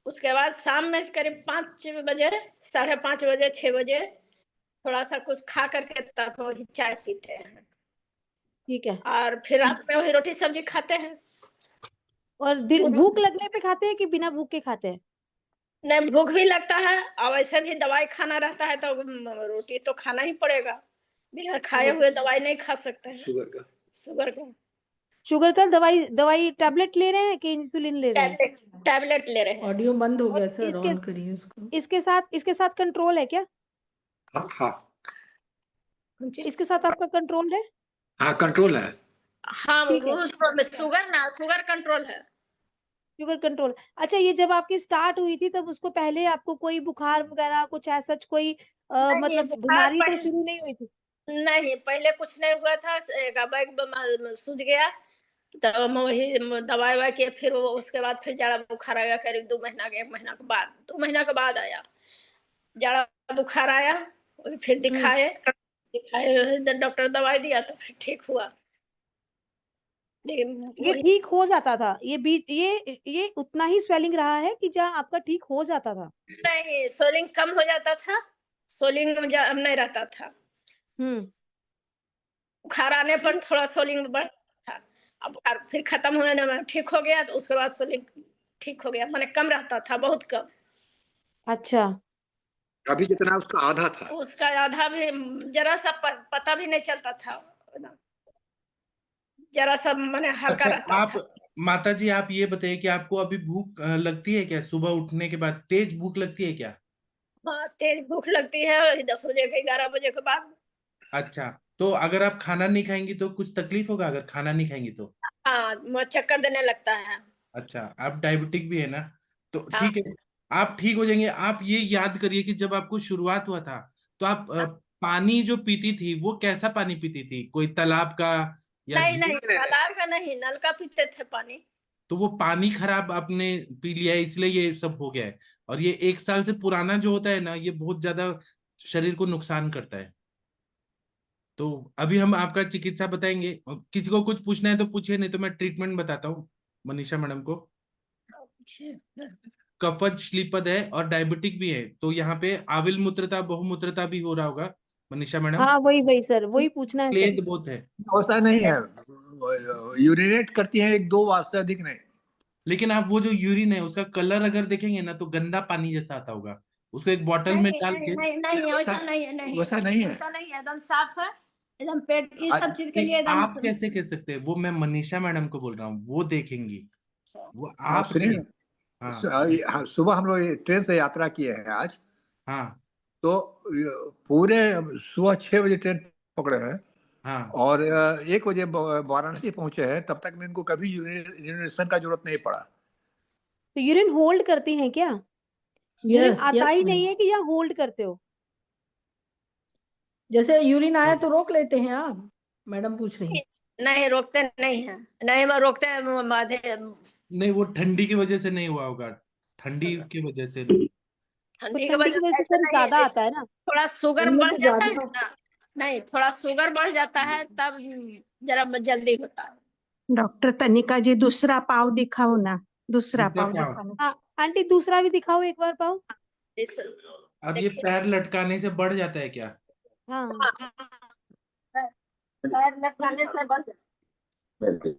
उसके बाद शाम में करीब 5 बजे, 5:30 बजे, 6 बजे थोड़ा सा कुछ खा करके तब वही चाय पीते हैं। ठीक है। और फिर रात में वही रोटी सब्जी खाते हैं। और भूख लगने पे खाते हैं कि बिना भूख के खाते हैं? नहीं, भूख भी लगता है, और वैसे भी दवाई खाना रहता है तो रोटी तो खाना ही पड़ेगा, बिना खाए हुए दवाई नहीं खा सकते हैं। शुगर का दवाई टैबलेट ले रहे हैं कि इंसुलिन ले रहे हैं? टैबलेट ले रहे हैं। ऑडियो बंद हो गया सर, ऑन करिए उसको। इसके साथ कंट्रोल है क्या? हाँ इसके साथ आपका कंट्रोल है? हाँ कंट्रोल है। हाँ, शुगर कंट्रोल है। Sugar control. अच्छा, ये जब आपकी स्टार्ट हुई थी तब उसको पहले आपको कोई बुखार वगैरह कुछ ऐसा कोई मतलब बीमारी तो शुरू नहीं हुई थी? नहीं, पहले कुछ नहीं हुआ था, सूझ गया, तब वही दवाई ववाई किए, फिर वो उसके बाद फिर जाड़ा बुखार आया, करीब 2 महीना के 1 महीना के बाद, 2 महीना के बाद आया जाड़ा बुखार आया। फिर दिखाए, डॉक्टर दवाई दिया तो फिर ठीक हुआ। ये ठीक हो जाता था? ये उतना ही स्वेलिंग रहा है कि जहाँ आपका ठीक हो जाता था? नहीं, स्वेलिंग कम हो जाता था, स्वेलिंग नहीं रहता था। बुखार आने पर थोड़ा स्वेलिंग बढ़ता था, अब बुखार फिर खत्म होने में ठीक हो गया, तो उसके बाद स्वेलिंग ठीक हो गया, माने कम रहता था, बहुत कम। अच्छा। अभी जितना उसका आधा था, उसका आधा भी जरा सा पता भी नहीं चलता था, जरा सा माने हल्का अच्छा, रहता आप था। माता जी, आप ये बताइए कि आपको अभी भूख लगती है क्या? सुबह उठने के बाद तेज भूख लगती है क्या? हाँ, तेज भूख लगती है 10 बजे के 11 बजे के बाद। अच्छा, तो अगर आप खाना नहीं खाएंगी तो कुछ तकलीफ होगा? अगर खाना नहीं खाएंगी तो? हाँ, चक्कर देने लगता है। अच्छा, आप डायबिटिक भी है ना, तो हाँ। ठीक है, आप ठीक हो जाएंगे। आप ये याद करिए कि जब आपको शुरुआत हुआ था तो आप पानी जो पीती थी वो कैसा पानी पीती थी, कोई तालाब का या नहीं झील? नहीं, तालाब का नहीं, नल का पीते थे पानी। तो वो पानी खराब आपने पी लिया है, इसलिए ये सब हो गया है। और ये 1 साल से पुराना जो होता है ना, ये बहुत ज्यादा शरीर को नुकसान करता है। तो अभी हम आपका चिकित्सा बताएंगे, और किसी को कुछ पूछना है तो पूछिए, नहीं तो मैं ट्रीटमेंट बताता हूँ मनीषा मैडम को। कफज श्लीपद है और डायबिटिक भी है, तो यहाँ पे आविल मूत्रता बहुमूत्रता भी हो रहा होगा मनीषा मैडम। हाँ वही वही सर, वही पूछना है सर। क्लेद बहुत है, वैसा नहीं है, यूरिनेट करती हैं 1-2 बार से अधिक नहीं। लेकिन आप वो जो यूरिन है उसका कलर अगर देखेंगे ना तो गंदा पानी जैसा आता होगा। उसको एक बोतल में नहीं डाल नहीं के। नहीं नहीं, वैसा नहीं है, नहीं वैसा नहीं है। वैसा नहीं है, एकदम साफ है, एकदम पेट ये सब चीज के नहीं, लिए एकदम। आप कैसे कह सकते हैं, वो मैं मनीषा मैडम को बोल रहा हूँ, वो देखेंगी, वो आप सुनिए नहीं। ना, हाँ सुबह हम लोग ट्रेन से यात्रा किए हैं आज, हाँ तो पूरे सुबह 6 बजे ट्रेन पकड़े हैं, हाँ। और 1 बजे वाराणसी पहुंचे हैं। तब तक में इनको कभी यूरिनेशन का जरूरत नहीं पड़ा। तो यूरिन होल्ड करती हैं क्या? यूरिन यस आता ही यस, नहीं है कि या होल्ड करते हो? जैसे यूरिन आए तो रोक लेते हैं आप, मैडम पूछ रही हैं। नहीं रोकते नहीं है, नहीं वो रोकते हैं नहीं, वो ठंडी की वजह से नहीं हुआ होगा, ठंडी की वजह से। तो ठंडी की ठंडी की वजह वजह से से ऐसा सर नहीं है, ज्यादा जैसे आता है ना। थोड़ा शुगर उनमें बढ़ तो जाता है ज्यादा। ना, नहीं थोड़ा शुगर बढ़ जाता है तब जरा जल्दी होता है। डॉक्टर तनिका जी दूसरा पाव दिखाओ ना, दूसरा दूसरा पाव पाँव। दिखाओ। हाँ आंटी दूसरा भी दिखाओ एक बार पाओ। अब ये देखिए, पैर लटकाने से बढ़ जाता है क्या? हाँ पैर लटकाने से बढ़ जाता है।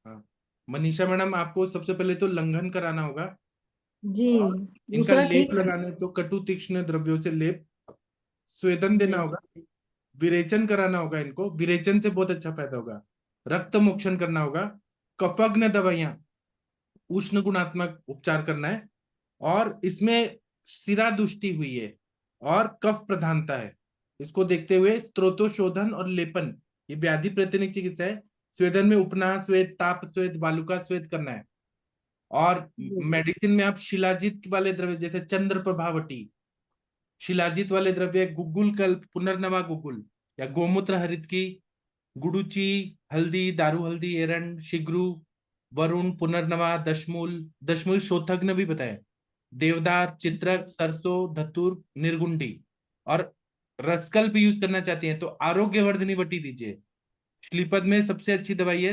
हाँ। मनीषा मैडम, आपको सबसे पहले तो लंघन कराना होगा। जी, इनका दूसरा लेप ठीक है। लगाने, तो कटु तीक्ष्ण द्रव्यों से लेप, स्वेदन देना जी होगा, विरेचन कराना होगा इनको, विरेचन से बहुत अच्छा फायदा होगा। रक्त मोक्षण करना होगा, कफग्न दवाइयां, उष्ण गुणात्मक उपचार करना है, और इसमें सिरा दुष्टि हुई है और कफ प्रधानता है, इसको देखते हुए स्त्रोतोशोधन और लेपन, ये व्याधि प्रतिनिक चिकित्सा है। स्वेदन में उपनाह स्वेद, ताप स्वेद, वालुका स्वेद करना है। और जी मेडिसिन में आप शिलाजित वाले द्रव्य जैसे चंद्र प्रभावटी, शिलाजित वाले द्रव्य गुग्गुल कल्प, पुनर्नवा गुग्गुल, या गोमूत्र हरित की, गुडुची, हल्दी, दारू हल्दी, एरंड, शिग्रू, वरुण, पुनर्नवा, दशमूल, दशमूल शोथग्न भी बताए, देवदार, चित्रक, सरसों, धतुर, निर्गुंडी। और रसकल्प यूज करना चाहती हैं तो आरोग्यवर्धिनी वटी दीजिए। श्लीपद में सबसे अच्छी दवाई है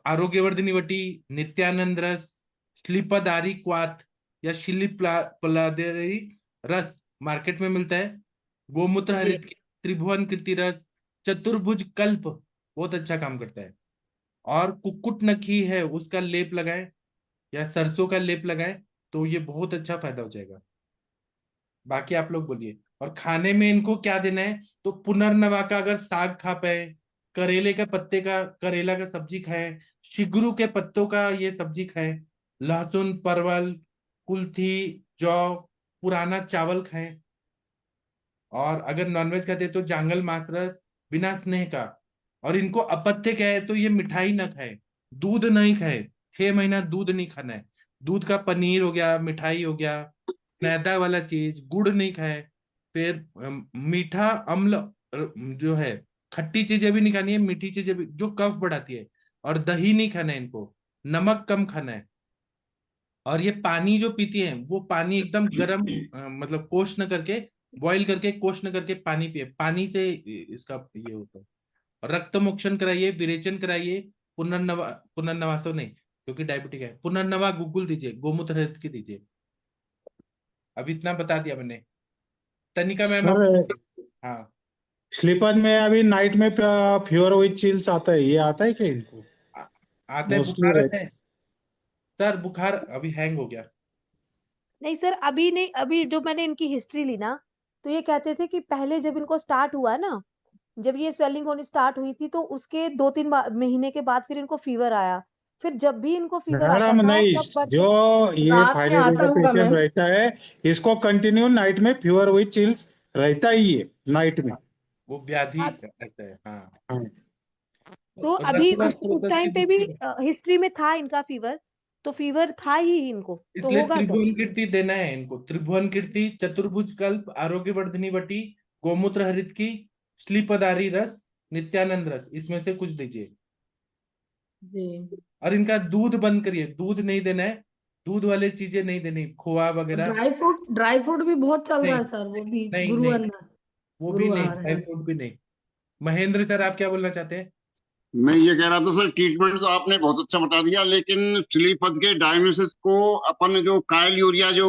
आरोग्यवर्धिनी वटी, नित्यानंद रस, श्लीपदारी क्वाथ, या शिलीपलादेरी रस मार्केट में मिलता है। गोमूत्र जी हरित की, त्रिभुवन कीर्ति रस, चतुर्भुज कल्प बहुत अच्छा काम करता है। और कुक्कुट नखी है उसका लेप लगाए, या सरसों का लेप लगाए, तो ये बहुत अच्छा फायदा हो जाएगा। बाकी आप लोग बोलिए। और खाने में इनको क्या देना है, तो पुनर्नवा का अगर साग खा पाए, करेले के पत्ते का, करेला का सब्जी खाए, शिगरू के पत्तों का ये सब्जी खाए, लहसुन, परवल, कुल्थी, जौ, पुराना चावल खाए। और अगर नॉनवेज खाते हैं तो जांगल मांस रस बिना स्नेह का। और इनको अपत्य क्या है, तो ये मिठाई ना खाए, दूध नहीं खाए, 6 महीना दूध नहीं खाना है। दूध का पनीर हो गया, मिठाई हो गया, मैदा वाला चीज, गुड़ नहीं खाए। फिर मीठा अम्ल जो है, खट्टी चीजें भी नहीं खानी है, मीठी चीजें भी जो कफ बढ़ाती है। और दही नहीं खाना है इनको, नमक कम खाना है। और ये पानी जो पीती है वो पानी एकदम गर्म, मतलब कोश न करके, बॉईल करके, कोश न करके पानी पिए, पानी से इसका ये होता है। और रक्त मोक्षण कराइए, विरेचन कराइए, पुनर्नवा, पुनर्नवासो नहीं क्योंकि डायबिटिक है, पुनर्नवा गुग्गुल दीजिए, गोमूत्र हरित की दीजिए। अब इतना बता दिया मैंने। तनिका मैम आप। सर हाँ, स्लीपर में अभी नाइट में फीवर विद चिल्स आता है, ये आता है क्या इनको? आता है, मोस्टली बुखार आता रहता है सर, बुखार अभी हैंग हो गया। नहीं सर, अभी नहीं, अभी जो मैंने इनकी हिस्ट्री ली ना, तो ये कहते थे कि पहले जब इनको स्टार्ट हुआ ना, जब ये स्वेलिंग होनी स्टार्ट हुई थी, तो उसके 2-3 महीने के बाद फिर इनको फीवर आया। फिर जब भी इनको फीवर आता मैडम था नहीं, तब जो ये रात में फाइलेरिया आता का होगा पेशेंट मैम। रहता है, इसको कंटिन्यू नाइट में फीवर विद चिल्स रहता ही है नाइट में। वो व्याधि अच्छा, रहता है, हाँ। हाँ। तो रक्त अभी उस स्रोत की टाइम पे भी दुष्टि, हिस्ट्री में था इनका फीवर, तो फीवर था ही इनको, तो इसलिए होगा सर। त्रिभुवन कीर्ति देना है इनको, त्रिभुवन कीर्ति, चतुर्भुज कल्प, आरोग्यवर्धिनी वटी, गोमूत्र हरित की, श्लीपदारी रस, नित्यानंद रस, इसमें से कुछ दीजिए। जी। और इनका दूध बंद करिए, दूध नहीं देना है, दूध वाले चीजें नहीं देनी, खोआ वगैरह ड्राई फ्रूट भी बहुत चल रहा नहीं। है सर, वो भी नहीं गुरु नहीं, अन्न, वो भी गुरु नहीं, आहार ड्राई है। फ्रूट भी नहीं। महेंद्र सर, आप क्या बोलना चाहते हैं? मैं ये कह रहा था सर, ट्रीटमेंट तो आपने बहुत अच्छा बता दिया, लेकिन स्लीपज के डायग्नोसिस को अपन जो कायल यूरिया जो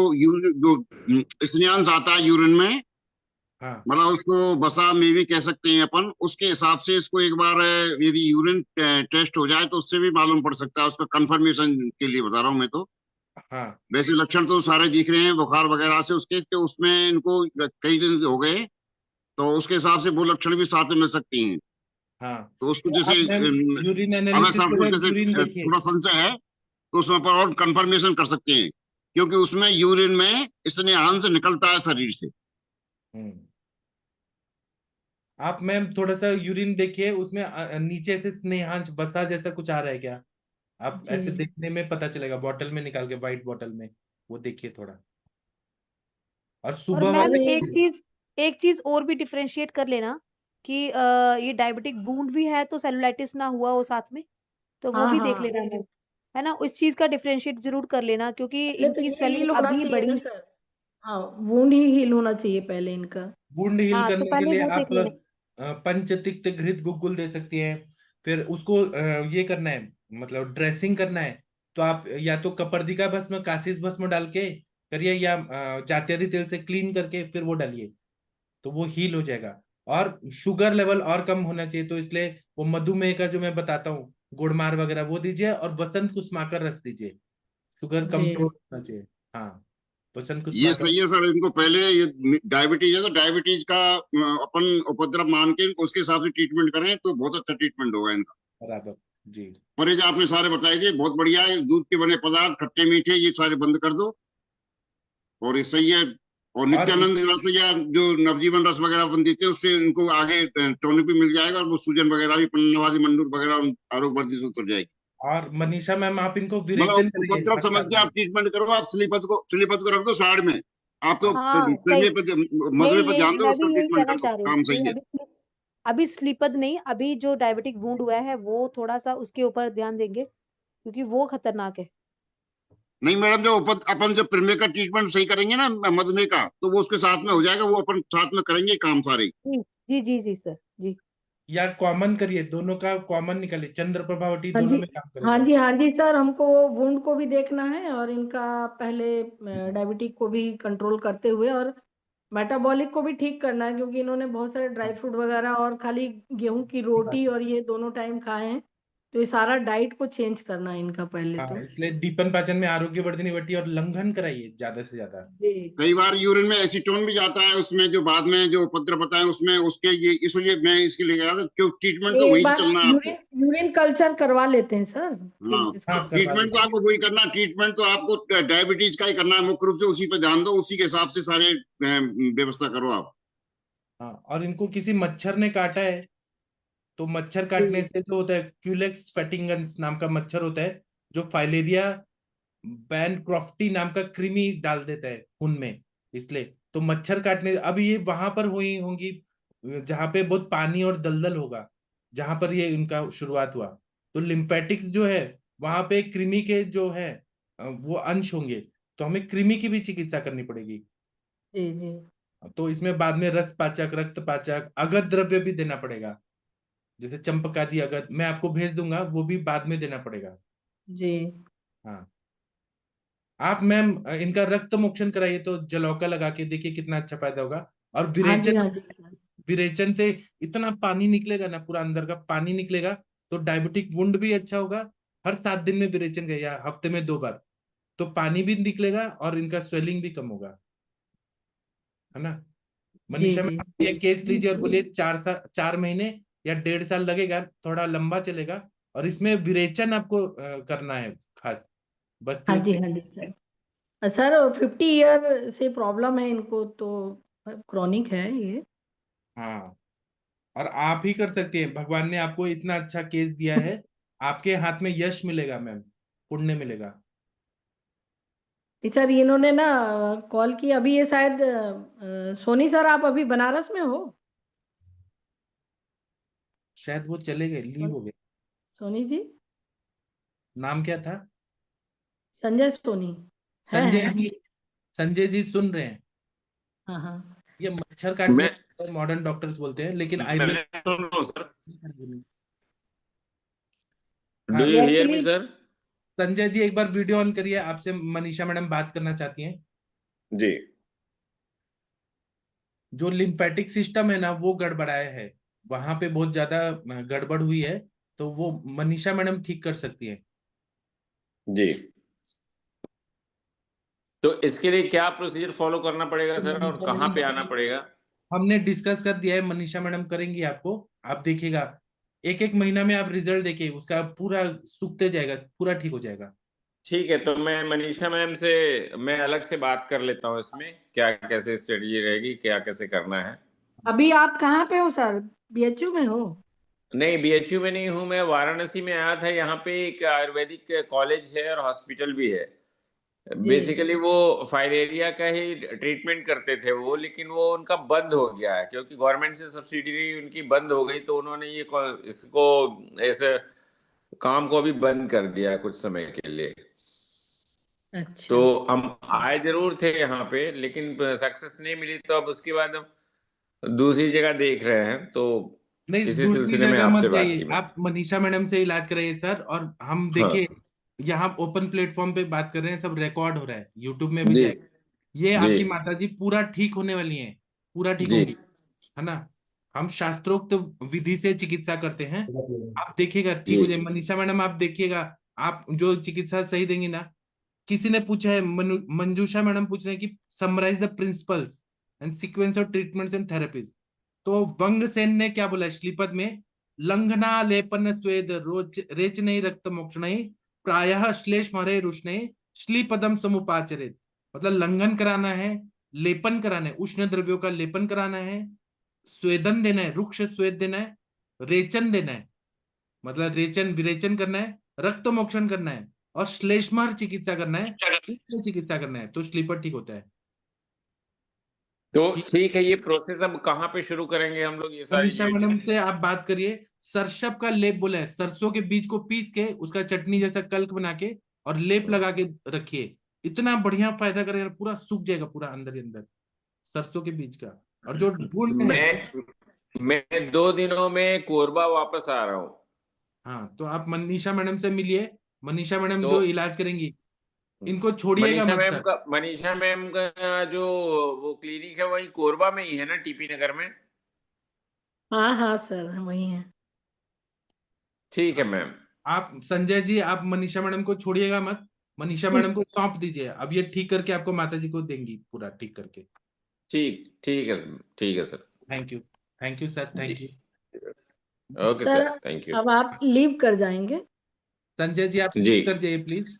स्नेहांश आता है यूरिन में, हाँ मतलब उसको बसा में भी कह सकते हैं अपन, उसके हिसाब से इसको एक बार यदि यूरिन टेस्ट हो जाए तो उससे भी मालूम पड़ सकता है, उसका कंफर्मेशन के लिए बता रहा हूँ मैं तो। हाँ वैसे लक्षण तो सारे दिख रहे हैं बुखार वगैरह से उसके, तो उसमें इनको कई दिन हो गए, तो उसके हिसाब से वो लक्षण भी साथ में मिल सकती हैं। हाँ। तो उसको तो जैसे अब मैम यूरिन हमें एनालिसिस सर के को बाद जैसे यूरिन देखिए। थोड़ा संशय है, तो उसमें पर और कंफर्मेशन कर सकते हैं, क्योंकि उसमें यूरिन में स्नेहांश निकलता है शरीर से। हम्म। आप मैम थोड़ा सा यूरिन देखिए, उसमें नीचे से स्नेहांश वसा जैसा कुछ आ रहा है क्या? आप जी। ऐसे देखने में पता चलेगा, बॉटल में निकाल के, व्हाइट बॉटल में, वो देखिए थोड़ा। और और सुबह मैम वाले एक चीज और भी डिफरेंशिएट कर लेना कि ये डायबिटिक वूंड भी है तो सेलुलाइटिस ना हुआ हो साथ में, तो वो हाँ भी देख हाँ, लेना मैम, है ना, उस चीज का डिफरेंशिएट जरूर कर लेना, क्योंकि पहले तो इनकी ये स्वेलिंग हील होना अभी चाहिए ना बढ़ी। सर। हाँ, वुंड ही हील होना चाहिए पहले इनका। वुंड हील हाँ, तो करने के पहले लिए वो आप देख लेना। पंचतिक्त घृत गुग्गुल दे सकती हैं। फिर उसको ये करना है, मतलब ड्रेसिंग करना है, तो आप या तो कपर्दिका भस्म, कासिस भस्म डाल के करिए, या जात्यदि तेल से क्लीन करके फिर वो डालिए, तो वो हील हो जाएगा। और शुगर लेवल और कम होना चाहिए, तो इसलिए वो मधुमेह का जो मैं बताता हूँ, गुड़मार वगैरह वो दीजिए, और वसंत कुसुमाकर रस दीजिए, शुगर कंट्रोल जी होना चाहिए। हाँ, वसंत ये कुसुमाकर। सही है सर, इनको पहले ये डायबिटीज है तो डायबिटीज का अपन उपद्रव मान के इनको उसके हिसाब से ट्रीटमेंट करें तो बहुत अच्छा ट्रीटमेंट होगा इनका। बराबर जी। परहेज आपने सारे बताए थे, बहुत बढ़िया है। दूध के बने पदार्थ, खट्टे मीठे, ये सारे बंद कर दो, और ये सही है। और और नित्यानंद रस या जो नवजीवन रस वगैरह अपन देते हैं, उससे इनको आगे टॉनिक भी मिल जाएगा, और वो सूजन वगैरह भी, नवाजी मंडूर वगैरह आरोग्य वर्दी से उतर जाएगी। और मनीषा मैम, आप इनको विरेचन मतलब करिए उपद्रव हर समझ के 7 दिन। आप ट्रीटमेंट करो। आप स्लीपर्स को रख दो साइड में, आप तो हाँ, मधुमेह पे यही ध्यान दो, मैं उसका भी यही ट्रीटमेंट कहना कर दो, चाह रही हूँ काम कि सही है। अभी स्लीपद नहीं, अभी जो डायबिटिक वूंड हुआ है वो थोड़ा सा उसके ऊपर ध्यान देंगे, क्योंकि वो खतरनाक है। नहीं मैडम, जो अपन जब प्रेमे का ट्रीटमेंट सही करेंगे ना मधुमेह का, तो वो उसके साथ में हो जाएगा, वो अपन साथ में करेंगे काम सारे। जी जी जी जी सर जी। या कॉमन करिए, दोनों का कॉमन निकालिए, चंद्र प्रभावती हाँ दोनों जी, में काम हाँ करेगा। जी, हाँ जी सर, हमको वुंड को भी देखना है और इनका पहले डायबिटिक को भी कंट्रोल करते हुए, और मेटाबॉलिक को भी ठीक करना है, क्योंकि इन्होंने बहुत सारे ड्राई फ्रूट वगैरह और खाली गेहूं की रोटी और ये दोनों टाइम खाए हैं, तो ये सारा डाइट को चेंज करना है इनका पहले हाँ, तो। इसलिए दीपन पाचन में आरोग्य वर्धिनी वटी और लंघन कराइए ज्यादा से ज्यादा। जी कई बार यूरिन में एसीटोन भी जाता है, उसमें जो बाद में जो उपद्रव बताए उसमें उसके, ये इसलिए मैं इसके लिए कह रहा था, क्यों ट्रीटमेंट तो एक वहीं से बार चलना है आपको। यूरिन यूरिन कल्चर करवा लेते हैं सर, हाँ, फिर इसके हाँ, करवा ट्रीटमेंट तो लीजिए। आपको वही करना है, ट्रीटमेंट तो आपको डायबिटीज का ही करना है, मुख्य रूप से उसी पर ध्यान दो, उसी के हिसाब से सारे व्यवस्था करो आप। हाँ, और इनको किसी मच्छर ने काटा है, तो मच्छर काटने जी से जो होता है, क्यूलेक्स फेटिंगन्स नाम का मच्छर होता है, जो फाइलेरिया बैनक्रॉफ्टी नाम का कृमि डाल देता है खून में, इसलिए तो मच्छर काटने, अब ये वहां पर हुई होंगी जहां पे बहुत पानी और दलदल होगा, जहां पर ये इनका शुरुआत हुआ, तो लिम्फेटिक जो है, वहां पे कृमि के जो है वो अंश होंगे, तो हमें कृमि की भी चिकित्सा करनी पड़ेगी। जी जी तो इसमें बाद में रस पाचक, रक्त पाचक, अगध द्रव्य भी देना पड़ेगा, जैसे चंपकादि अगध मैं आपको भेज दूंगा, वो भी बाद में देना पड़ेगा। जी। हाँ, आप मैम इनका रक्त मोक्षण कराइए, तो जलौका लगा के देखिए कितना अच्छा फायदा होगा। और हाँ जी, विरेचन, हाँ जी सर। विरेचन से इतना पानी निकलेगा ना, पूरा अंदर का पानी निकलेगा, तो डायबिटिक वुंड भी अच्छा होगा। हर 7 दिन में विरेचन करिए, या हफ्ते में 2 बार, तो पानी भी निकलेगा और इनका स्वेलिंग भी कम होगा, है ना। जी मनीषा में जी आप ये केस लीजिए और बोलिए 4 महीने या 1.5 साल लगेगा, थोड़ा लंबा चलेगा, और इसमें विरेचन आपको करना है खास, बस हाँ ये जी, हाँ जी सर। सर 50 ईयर से प्रॉब्लम है इनको तो, क्रॉनिक है ये। हाँ, और आप ही कर सकते हैं, भगवान ने आपको इतना अच्छा केस दिया है, आपके हाथ में यश मिलेगा मैम, पुण्य मिलेगा। सर इन्होंने ना कॉल की अभी, ये शायद सोनी सर आप अभी बनारस में हो? शायद वो चले गए, लीव हो गए। सोनी जी, नाम क्या था? संजय सोनी संजय है? जी। संजय जी सुन रहे हैं? हाँ हाँ। ये मच्छर काटने मैं मॉडर्न डॉक्टर्स बोलते हैं, लेकिन मैं आयुर्वेद। सुन रहा हूँ सर। डू हाँ, you hear me actually sir? Sanjay ji एक बार वीडियो ऑन करिए, आपसे मनीषा मैडम बात करना चाहती हैं। जी। जो लिम्फेटिक सिस्टम है ना, वो गड़बड़ाया है, वहां पे बहुत ज्यादा गड़बड़ हुई है, तो वो मनीषा मैडम ठीक कर सकती है। जी, तो इसके लिए क्या प्रोसीजर फॉलो करना पड़ेगा तो सर, और मनीषा कहाँ मैडम पे आना पड़ेगा? हमने डिस्कस कर दिया है, मनीषा मैडम करेंगी आपको। आप देखिएगा, एक एक महीना में आप रिजल्ट देखिए, उसका पूरा सूखते जाएगा, पूरा ठीक हो जाएगा। ठीक है, तो मैं मनीषा मैम से मैं अलग से बात कर लेता हूँ, इसमें क्या कैसे स्ट्रेटजी रहेगी, क्या कैसे करना है। अभी आप कहाँ पे हो सर? बीएचयू में हो? नहीं, बीएचयू में नहीं हूँ मैं, वाराणसी में आया था। यहाँ पे एक आयुर्वेदिक कॉलेज है और हॉस्पिटल भी है। जी। बेसिकली वो फाइलेरिया का ही ट्रीटमेंट करते थे वो, लेकिन वो उनका बंद हो गया है क्योंकि गवर्नमेंट से सब्सिडी उनकी बंद हो गई, तो उन्होंने इसको ऐसे काम को अभी बंद कर दिया है कुछ समय के लिए। तो अच्छा। हम आए जरूर थे यहाँ पे, लेकिन सक्सेस नहीं मिली, तो अब उसके बाद हम दूसरी जगह देख रहे हैं, तो नहीं, इसी दूसरी सिलसिले में जगह मत आपसे बात जाइए, की मैंने। आप मनीषा मैडम से इलाज कराइए सर। और हम हाँ। देखिए, यहाँ ओपन प्लेटफॉर्म पे बात कर रहे हैं, सब रिकॉर्ड हो रहा है, यूट्यूब में भी जी। जाएगा। ये जी। आपकी माता जी पूरा ठीक होने वाली हैं, पूरा ठीक जी। होंगी, है ना। हम शास्त्रोक्त विधि से चिकित्सा करते हैं, आप देखिएगा ठीक जी। हो जाए। मनीषा मैडम आप देखिएगा, आप जो चिकित्सा सही देंगी ना। किसी ने पूछा है, मंजूषा मैडम पूछ रहे हैं कि summarize the principles and sequence of treatments and therapies. तो वंगसेन ने क्या बोला श्रीपद में? लंघना लेपन स्वेद रोच रेचने रक्त मोक्षणे प्रायः श्लेष मरे रुष्णे श्लीपदम समुपाचरित। मतलब लंघन कराना है, लेपन कराना है, उष्ण द्रव्यों का लेपन कराना है, स्वेदन देना है, रुक्ष स्वेद देना है, रेचन देना है, मतलब रेचन विरेचन करना है, रक्त मोक्षण करना है, और श्लेष्मर चिकित्सा करना है, उष्ण चिकित्सा करना है, तो स्लीपर ठीक होता है। तो ठीक। ठीक है, ये प्रोसेस अब कहाँ पे शुरू करेंगे हम लोग, ये सारी मनीषा मैडम चीजें? से आप बात करिए। सरसप का लेप बोला है, सरसों के बीज को पीस के उसका चटनी जैसा कल्क बना के और लेप लगा के रखिए, इतना बढ़िया फायदा करेगा, पूरा सूख जाएगा पूरा अंदर ही अंदर, सरसों के बीज का। और जो गुण है, मैं 2 दिनों में कोरबा वापस आ रहा हूँ। हाँ, तो आप मनीषा मैडम से मिलिए, मनीषा मैडम तो जो इलाज करेंगी, इनको छोड़िएगा मत सर। मनीषा मैम का जो वो क्लिनिक है वही कोरबा में ही है ना, टीपी नगर में? हाँ हाँ सर, वही है। ठीक है मैम। आप संजय जी, आप मनीषा मैडम को छोड़िएगा मत, मनीषा मैडम को सौंप दीजिए, अब ये ठीक करके आपको माता जी को देंगी, पूरा ठीक करके। ठीक ठीक है सर। थैंक यू सर, जी। Thank you. Okay sir sir, thank you. अब आप लीव कर जाएंगे? संजय जी आप जी। कर जाइए प्लीज।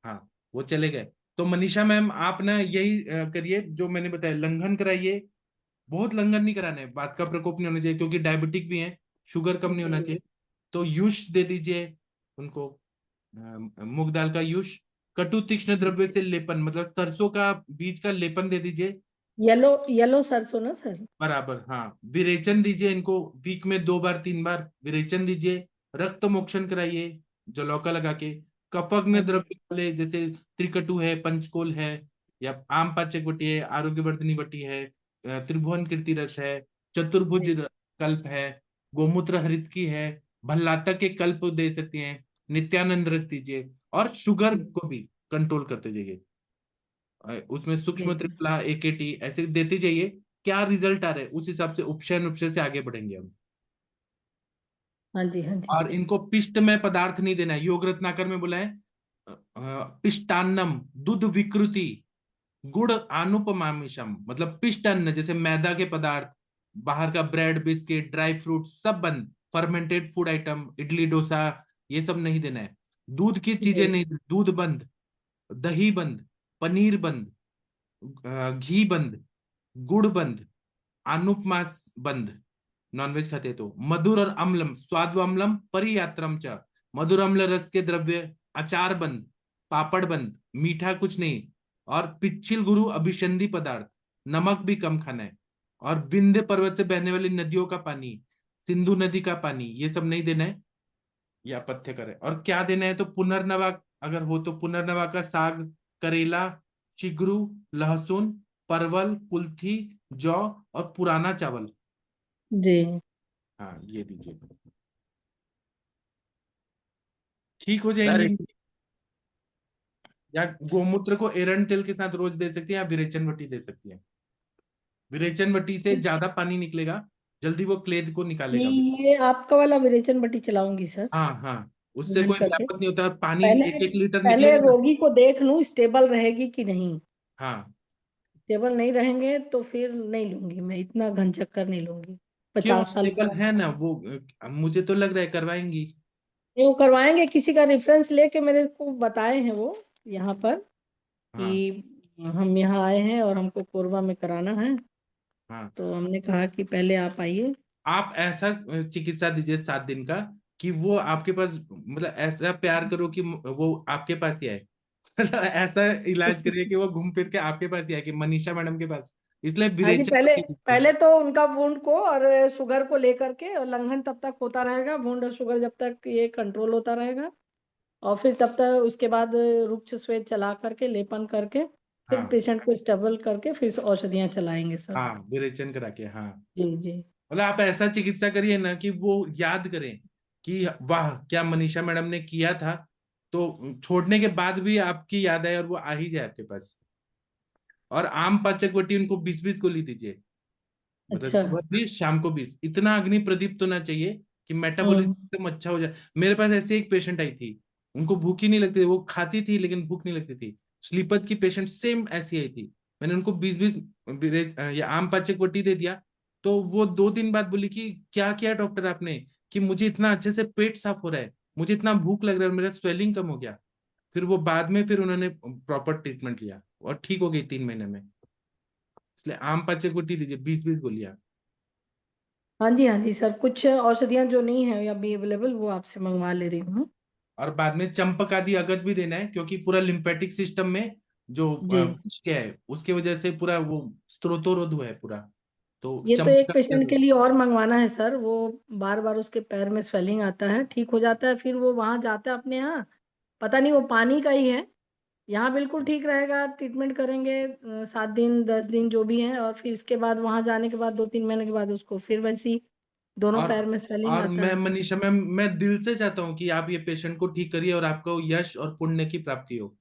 हाँ, वो चले गए। तो मनीषा मैम आप ना यही करिए जो मैंने बताया, लंघन कराइए, बहुत लंघन नहीं कराना है, बात का प्रकोप नहीं होना चाहिए, क्योंकि डायबिटिक भी है, शुगर कम नहीं होना जी। चाहिए। तो युष दे दीजिए उनको, मूंग दाल का युष। कटु तीक्ष्ण द्रव्य से लेपन, मतलब सरसों का बीज का लेपन दे दीजिए, येलो येलो सरसों ना सर? बराबर। हाँ, विरेचन दीजिए इनको, वीक में 2 बार 3 बार विरेचन दीजिए, रक्त मोक्षण कराइए जलौका लगा के। कफग्न हाँ जी। द्रव्य वाले जैसे त्रिकटु है, पंचकोल है, या आम पाचक वटी है, आरोग्यवर्धिनी वटी है, त्रिभुवन कीर्ति रस है, चतुर्भुज जी। कल्प है, गोमूत्र हरित की है, भल्लातक के कल्प दे सकते हैं, नित्यानंद रस दीजिए। और शुगर को भी कंट्रोल करते जाइए, उसमें सूक्ष्म जी। त्रिफला एकेटी ऐसे देते जाइए। क्या रिजल्ट आ रहा है उस हिसाब से उपशय उपशय से आगे बढ़ेंगे हम। हाँ जी। हाँ जी। और इनको पिष्ट में पदार्थ नहीं देना है, योग रत्नाकर में बोला है पिष्टान्नम दूध विकृति गुड़ आनुपमामिशम, मतलब पिष्ट अन्न जैसे मैदा के पदार्थ, बाहर का ब्रेड बिस्किट ड्राई फ्रूट सब बंद, fermented food item idli dosa ये सब नहीं देना है, दूध की चीजें जी। नहीं, दूध बंद, दही बंद, पनीर बंद, घी बंद, गुड़ बंद, अनुपमास बंद, नॉनवेज खाते हैं तो। मधुर और अम्लम स्वाद अम्लम परियात्रम च, मधुर अम्ल रस के द्रव्य, अचार बंद, पापड़ बंद, मीठा कुछ नहीं, और पिच्छिल गुरु अभिसंधि पदार्थ, नमक भी कम खाना है, और विंध्य पर्वत से बहने वाली नदियों का पानी, सिंधु नदी का पानी, ये सब नहीं देना है, या पथ्य करे। और क्या देना है तो पुनर्नवा, अगर हो तो पुनर्नवा का साग, करेला, चिगरू, लहसुन, परवल, कुल्थी, जौ और पुराना चावल। जी हाँ ये दीजिए, ठीक हो सर जाएंगी। या गोमूत्र को एरंड तेल के साथ रोज दे सकती है, या विरेचन वटी दे सकती है। विरेचन वटी से ज्यादा पानी निकलेगा, जल्दी वो क्लेद को निकालेगा। नहीं, ये आपका वाला विरेचन बटी चलाऊंगी सर, हाँ हाँ, उससे ऑनलाइन कोई करके। व्यापक नहीं होता, और पानी पहले 1-1 लीटर पहले निकलेगा ना। रोगी को देख लूं स्टेबल रहेगी कि नहीं। हाँ, स्टेबल नहीं रहेंगे तो फिर नहीं लूंगी, मैं इतना घन चक्कर नहीं लूंगी। क्यों 50 साल स्टेबल का है ना वो, मुझे तो लग रहा है करवाएंगी। नहीं, वो करवाएंगे, किसी का रेफरेंस लेके मेरे को बताए हैं वो यहाँ पर हाँ कि हम यहाँ आए हैं और हमको कोरबा में कराना है। हाँ, तो हमने कहा कि पहले आप आइए। आप ऐसा चिकित्सा दीजिए 7 दिन का, कि वो आपके पास, मतलब ऐसा प्यार करो कि वो आपके पास ही आए। मतलब ऐसा इलाज करिए कि वो घूम फिर के आपके पास ही आए, कि मनीषा मैडम के पास। इसलिए हाँ जी, विरेचन पहले वटी दीजिए। पहले तो उनका वुंड को और शुगर को लेकर के, और लंघन तब तक होता रहेगा, वुंड और शुगर जब तक ये कंट्रोल होता रहेगा, और फिर तब तक उसके बाद रुक्ष स्वेद चला करके, लेपन करके, फिर हाँ पेशेंट को स्टेबल करके फिर औषधियां चलाएंगे सर। हाँ, विरेचन करा के, हाँ। जी जी। मतलब आप ऐसा चिकित्सा करिए ना कि वो याद करें कि वाह क्या मनीषा मैडम ने किया था, तो छोड़ने के बाद भी आपकी याद आए और वो आ ही जाए आपके पास। और आम पाचक वटी उनको 20-20 गोली दीजिए, मतलब अच्छा। सुबह 20 शाम को 20। इतना अग्नि प्रदीप्त होना चाहिए कि हम्म। मेटाबॉलिज्म अच्छा हो जाए। मेरे पास ऐसे एक पेशेंट आई थी, उनको भूख ही नहीं लगती थी, वो खाती थी लेकिन भूख नहीं लगती थी। स्लीपत की पेशेंट सेम ऐसी आई थी। मैंने उनको 20-20 या आम पाचक वटी दे दिया, तो वो 2 दिन बाद बोली कि क्या किया डॉक्टर आपने, कि मुझे इतना अच्छे से पेट साफ हो रहा है, मुझे इतना भूख लग रहा है और मेरा स्वेलिंग कम हो गया। फिर वो बाद में फिर उन्होंने प्रॉपर ट्रीटमेंट लिया और ठीक हो गई 3 महीने में। इसलिए आम पाचक वटी दीजिए 20-20 गोलियां। हाँ जी सर, कुछ औषधियां जो नहीं है अभी अवेलेबल वो आपसे मंगवा ले रही हूँ। और बाद में चंपक आदि अगत भी देना है, क्योंकि पूरा लिम्फेटिक सिस्टम में जो जी। कुछ क्या है उसके वजह से पूरा वो स्त्रोतोरोध हुआ है पूरा। तो ये तो चंपक एक आदि पेशेंट के जरूर। लिए और मंगवाना है सर, वो बार बार उसके पैर में स्वेलिंग आता है, ठीक हो जाता है, फिर वो वहां जाता है अपने यहाँ, पता नहीं वो पानी का ही है। यहाँ बिल्कुल ठीक रहेगा, ट्रीटमेंट करेंगे 7 दिन 10 दिन जो भी है, और फिर इसके बाद वहां जाने के बाद 2-3 महीने के बाद उसको फिर वैसी दोनों और पैर में स्वेलिंग और आता मैं है। मनीषा मैम, मैं दिल से चाहता हूँ कि आप ये पेशेंट को ठीक करिए और आपको यश और पुण्य की प्राप्ति हो।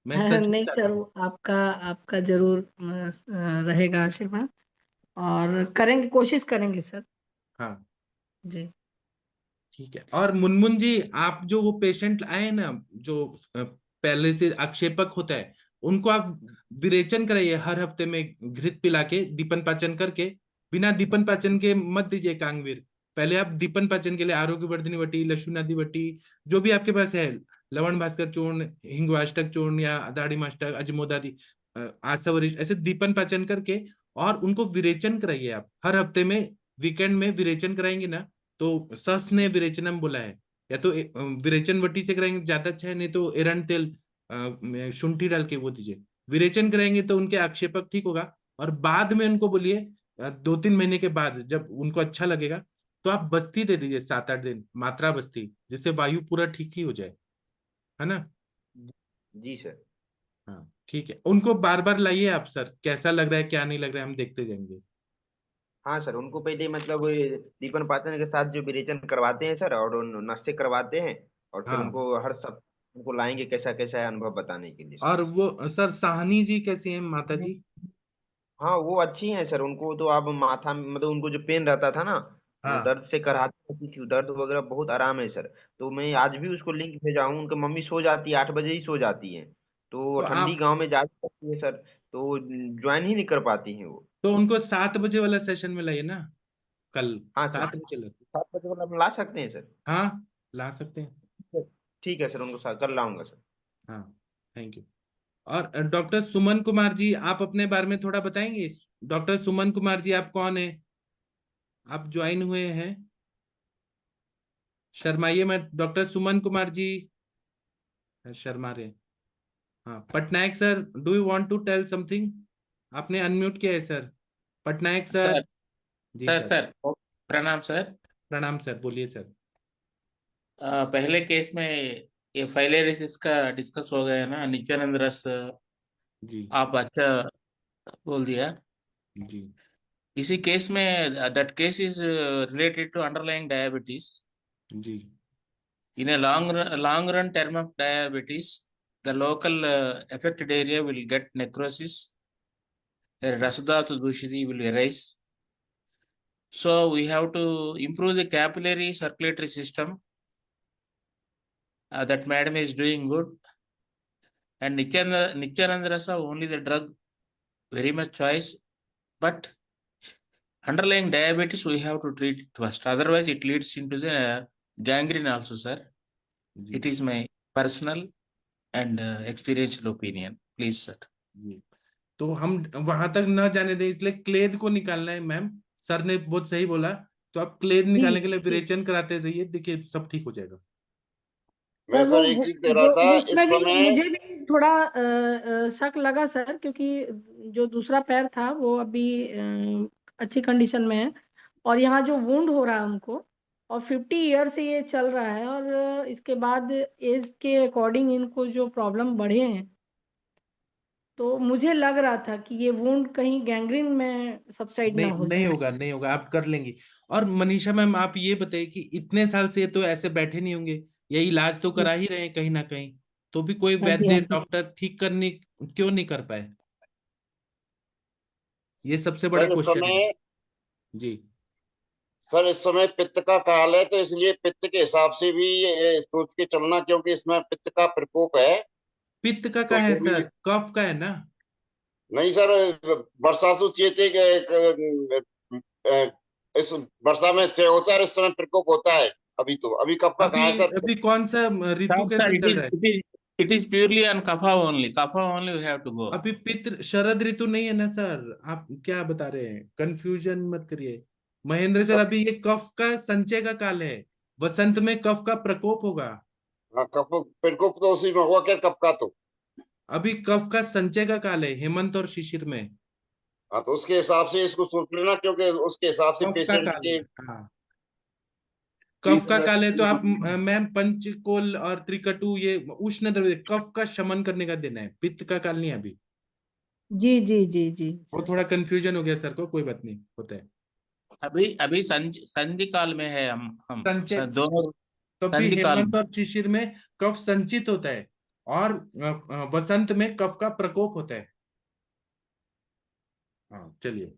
मैं सच में नहीं चाहता सर, हूँ। वो आपका आपका जरूर रहेगा आशीर्वाद, और करेंगे, कोशिश करेंगे सर। हाँ जी। ठीक है। और मुनमुन जी, आप जो वो पेशेंट आए ना, जो पहले से आक्षेपक होता है, उनको आप विरेचन कराइए हर हफ्ते में, घृत पिला के दीपन पाचन करके। बिना दीपन पाचन के मत दीजिए कांगवीर। पहले आप दीपन पाचन के लिए आरोग्य वर्धिनी वटी, लशुनादि वटी, जो भी आपके पास है, लवण भास्कर चूर्ण, हिंगवाष्टक चूर्ण या दाढ़ीमाष्टक, अजमोदादि, आसवरिश, ऐसे दीपन पाचन करके, और उनको विरेचन कराइए आप हर हफ्ते में। वीकेंड में विरेचन कराएंगे ना, तो सस ने विरेचनम बोला है, या तो विरेचन वटी से कराएंगे ज्यादा अच्छा है, नहीं तो एरंड तेल में शुंठी डाल के वो दीजिए। विरेचन कराएंगे तो उनके आक्षेपक ठीक होगा। और बाद में उनको बोलिए 2-3 महीने के बाद जब उनको अच्छा लगेगा, तो आप बस्ती दे दीजिए 7-8 दिन, मात्रा बस्ती, जिससे वायु पूरा ठीक ही हो जाए, है ना। जी सर। हाँ ठीक है, उनको बार बार लाइए आप सर, कैसा लग रहा है क्या नहीं लग रहा है हम देखते जाएंगे। हाँ सर, उनको पहले मतलब ये दीपन पाचन के साथ जो विरेचन करवाते हैं सर, और नशे करवाते हैं, और फिर हाँ, उनको हर सब उनको लाएंगे कैसा कैसा है अनुभव बताने के लिए सर। और वो सर साहनी जी कैसी हैं माता जी। हाँ वो अच्छी हैं सर, उनको तो अब माथा में मतलब उनको जो पेन रहता था ना, वो हाँ, दर्द से कराहती रहती थी, दर्द वगैरह बहुत आराम है सर। तो मैं आज भी उसको लिंक भेजा हूँ, उनकी मम्मी सो जाती है, 8 बजे ही सो जाती है, तो तो ठंडी आप, गांव में जा सकती है सर, तो ज्वाइन ही नहीं कर पाती हैं वो। तो उनको 7 बजे वाला सेशन में लाइए ना, कल हाँ सर, 7 बजे लग। 7 बजे वाला हम ला सकते हैं सर। हाँ ला सकते हैं। ठीक है सर, उनको कल लाऊंगा सर। हाँ, थैंक यू। और डॉक्टर सुमन कुमार जी, आप अपने बारे में थोड़ा बताएंगे। डॉक्टर सुमन कुमार जी, आप कौन है, आप ज्वाइन हुए हैं। शर्माइए मत, डॉक्टर सुमन कुमार जी, शर्मा रहे। हाँ, Patnaik sir, do you want to tell something? आपने अनम्यूट किया है sir. Patnaik sir. Sir ji sir sir. Sir प्रणाम सर। प्रणाम सर, बोलिए सर। पहले केस में ये फाइलेरिसिस का डिस्कस हो गया ना, नित्यानंद रस जी आप अच्छा बोल दिया। जी इसी केस में that case is related to underlying diabetes. जी In a long run term of diabetes, the local affected area will get necrosis. The Rasudhatu Dushiti will arise. So we have to improve the capillary circulatory system. That madam is doing good. And Nityananda Rasa, only the drug, very much choice. But underlying diabetes, we have to treat it first. Otherwise, it leads into the gangrene also, sir. It is my personal and experiential opinion. Please, sir. जी। तो हम वहां तक न जाने दें, इसलिए क्लेद को निकालना है मैम। सर ने बहुत सही बोला, तो आप क्लेद जी निकालने के लिए जी विरेचन कराते रहिए, देखिए सब ठीक हो जाएगा। मैं सर सर एक चीज कह रहा था इस उसमें भी समय। मुझे भी थोड़ा शक लगा सर, क्योंकि जो दूसरा पैर था वो अभी अच्छी कंडीशन में है, और यहाँ जो वुंड हो रहा है उनको, और 50 ईयर से ये चल रहा है, और इसके बाद एज के अकॉर्डिंग इनको जो प्रॉब्लम बढ़े हैं, तो मुझे लग रहा था कि ये वुंड कहीं गैंग्रीन में सबसाइड ना नहीं हो नहीं जाए। होगा, नहीं होगा, आप कर लेंगी। और मनीषा मैम, आप ये बताइए कि इतने साल से तो ऐसे बैठे नहीं होंगे, ये इलाज तो करा ही रहे हैं कहीं ना कहीं, तो भी कोई हाँ जी, वैद्य हाँ जी। डॉक्टर ठीक करने क्यों नहीं कर पाए? ये सबसे बड़ा सर इस क्वेश्चन है। समय जी सर इस समय पित्त का काल है, तो इसलिए पित्त के हिसाब से भी ये सोच के चलना, क्योंकि इसमें पित्त का प्रकोप है। पित्त का तो है जो भी सर, कफ का है ना? नहीं सर, वर्षासु चेते इस वर्षा में क्षय होता है और इस समय प्रकोप होता है। अभी तो अभी कब का कहाँ है अभी सर? अभी कौन सा ऋतु Sir, कैसे चल it रहा है? is it is it is purely on kapha only. Kapha only we have to go. अभी पितृ शरद ऋतु नहीं है ना सर, आप क्या बता रहे हैं? कंफ्यूजन मत करिए महेंद्र सर। अभी ये कफ का संचय का काल है, वसंत में कफ का प्रकोप होगा। हाँ, कब प्रकोप तो उसी में हुआ क्या, कब का तो? अभी कफ का संचय का काल है, हेमंत और शिशिर में। हाँ, तो उसके हिसाब से इसको सोच लेना, क्योंकि उसके हिसाब से कफ का पेशेंट काल के। है, हाँ। कफ का काल है, तो आप मैम पंचकोल और त्रिकटु, ये उष्ण द्रव्य कफ का शमन करने का दिन है, पित्त का काल नहीं है अभी। जी जी जी जी वो सर। थोड़ा कंफ्यूजन हो गया सर को, कोई बात नहीं, होता है। अभी अभी संधि काल में है हम संचय, दोनों तब भी संधि काल हेमंत में। और शिशिर में कफ संचित होता है, और वसंत में कफ का प्रकोप होता है। हाँ चलिए,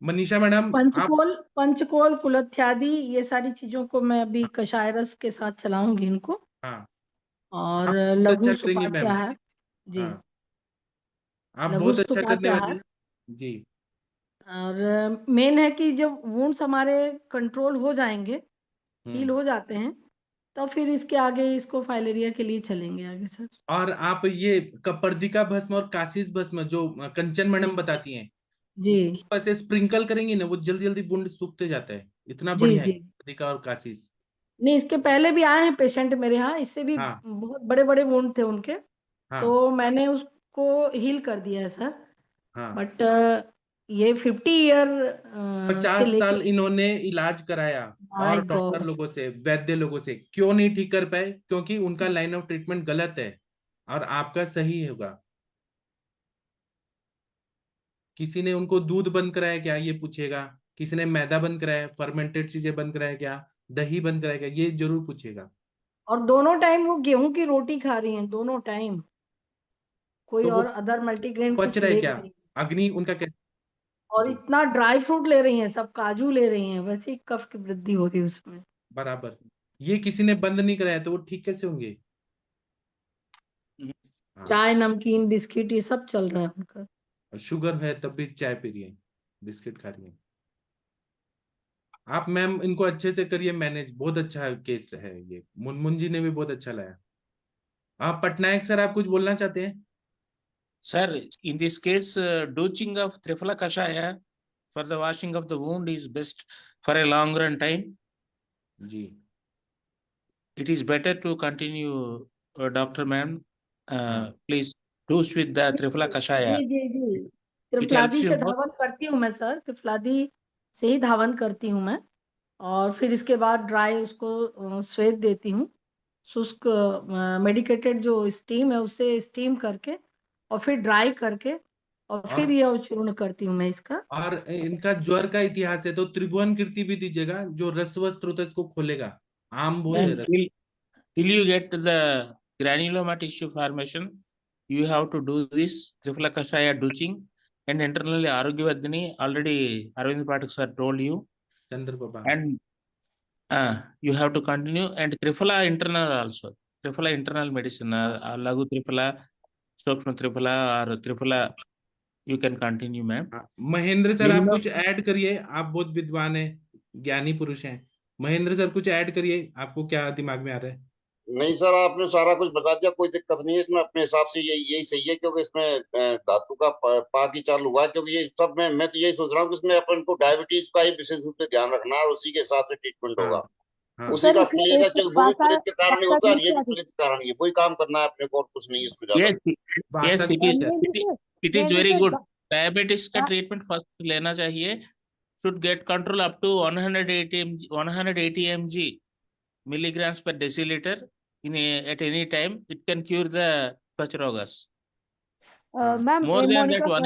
मनीषा मैडम आप। पंचकोल कुलत्यादि ये सारी चीजों को मैं अभी कषाय रस के साथ चलाऊंगी इनको, हाँ, और आप बहुत अच्छा लघु करेंगी मैम। सुपाच्याहार। जी, हाँ, आप लघु बहुत अच्छा करने वाली सुपाच्याहार। हैं। जी और मेन है कि जब वुंड्स हमारे कंट्रोल हो जाएंगे, हील हम्म। हो जाते हैं, तो फिर इसके आगे इसको फाइलेरिया के लिए चलेंगे आगे सर। और आप ये कपर्दिका भस्म और कासिस भस्म जो कंचन मैडम बताती हैं, जी उसको ऐसे स्प्रिंकल करेंगी ना, वो जल्दी जल्दी वुंड सूखते जाता है, इतना जी बढ़िया है जी। कपर्दिका और कासिस। नहीं, इसके पहले भी आए हैं पेशेंट मेरे यहाँ, इससे भी हाँ बहुत बड़े बड़े वुंड थे उनके, हाँ तो मैंने उसको हील कर दिया है सर। हाँ। बट ये 50 ईयर से 50 लेके, साल इन्होंने इलाज कराया, माय और डॉक्टर गॉड। लोगों से, वैद्य लोगों से, क्यों नहीं ठीक कर पाए? क्योंकि उनका लाइन ऑफ ट्रीटमेंट गलत है, और आपका सही होगा। किसी ने उनको दूध बंद कराया क्या, ये पूछेगा। किसी ने मैदा बंद कराया, फर्मेंटेड चीजें बंद कराया क्या, दही बंद कराया क्या, ये जरूर पूछेगा। और दोनों टाइम वो गेहूं की रोटी खा रही हैं, दोनों टाइम, कोई तो वो और अदर मल्टीग्रेन पच कुछ रहा है ले क्या? नहीं रही। अग्नि उनका कैसे? और जी इतना ड्राई फ्रूट ले रही हैं, सब काजू ले रही हैं, वैसे ही कफ की वृद्धि हो रही है उसमें। बराबर। ये किसी ने बंद नहीं कराया, तो वो ठीक कैसे होंगे? हाँ। चाय, नमकीन, बिस्किट, ये सब चल रहा है उनका। और शुगर है तब भी चाय पी रही है, बिस्किट खा रही है। आप मैम इनको अच्छे से करिए मैनेज, बहुत अच्छा केस है ये, मुनमुन जी ने भी बहुत अच्छा लाया। आप पटनायक सर, आप कुछ बोलना चाहते हैं? Sir, in this case, douching of Triphala Kashaya for the washing of the wound is best for a long run time. Ji It is better to continue, Dr. Ma'am. हाँ Please dosed with the Triphala Kashaya. Ji ji ji It त्रिफलादी helps you से more. धावन करती हूँ मैं sir, त्रिफलादी से ही धावन करती हूँ मैं, और फिर इसके बाद ड्राई उसको श्वेत देती हूँ, शुष्क मेडिकेटेड जो स्टीम है उससे स्टीम करके और फिर ड्राई करके और फिर और ये चूर्ण करती हूँ मैं इसका। और इनका ज्वर का इतिहास है तो त्रिभुवन कीर्ति भी दीजिएगा, जो रस वस्त्र होता है इसको खोलेगा। आम बोल Then रस। till you get the granuloma tissue formation, you have to do this Triphala Kashaya douching, and internally Arogyavardhini, already Arvind Pathak sir told you, Chandra Baba. and you have to continue, and Triphala internal also, Triphala internal medicine, Lagu Triphala, Sukshma Triphala or Triphala, you can continue, ma'am. Mahendra sir आप Minimum- कुछ add करिए, आप बहुत विद्वान हैं, ज्ञानी पुरुष हैं। महेंद्र सर कुछ ऐड करिए, आपको क्या दिमाग में आ रहा है? नहीं सर, आपने सारा कुछ बता दिया, कोई दिक्कत नहीं है इसमें। अपने हिसाब से यही सही है, क्योंकि इसमें धातु का पाक ही चालू हुआ है। क्योंकि ये सब मैं तो यही सोच रहा हूँ कि इसमें अपन को डायबिटीज का ही विशेष रूप से ध्यान रखना है और उसी के हिसाब से ट्रीटमेंट होगा। हाँ। उसी सर का इसमें क्लियर है, एक क्योंकि वो भी प्लेग के कारण ही वासा होता है और ये भी ग्लूकोज प्लेग के कारण ही है। वही काम करना है अपने को, और कुछ नहीं है इसमें ज्यादा। Yes, yes, it is. It is very good. Diabetes का treatment first लेना चाहिए. Should get control up to 180 mg milligrams per deciliter at any time. It can cure the such rogas. Ma'am More than that Monika sir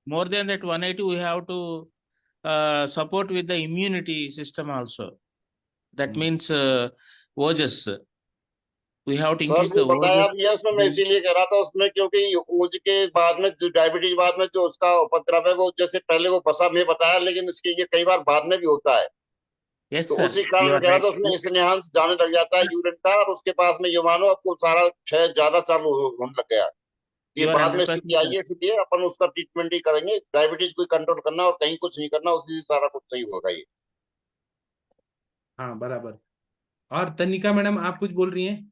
180, we have to support with the immunity system also. That means OJS. We have to sir increase वो the बताया OJS. भी है उसमें, मैं इसीलिए कह रहा था उसमें, क्योंकि ऊज के बाद में जो डायबिटीज बाद में जो उसका उपद्रव है, वो जैसे पहले वो बसा में बताया, लेकिन इसके ये कई बार बाद में भी होता है। Yes, तो sir. उसी कारण You मैं are कह रहा right. था उसमें स्नेहांश जाने लग जाता है यूरिन का, और उसके पास में ये मानो आपको सारा क्षय ज्यादा चालू होने लग गया। ये You are बाद में 100% स्थिति आई है, इसलिए अपन उसका ट्रीटमेंट ही करेंगे। डायबिटीज को कंट्रोल करना और कहीं कुछ नहीं करना, उसी से सारा कुछ सही होगा ये। हाँ बराबर। और तनिका मैडम आप कुछ बोल रही हैं?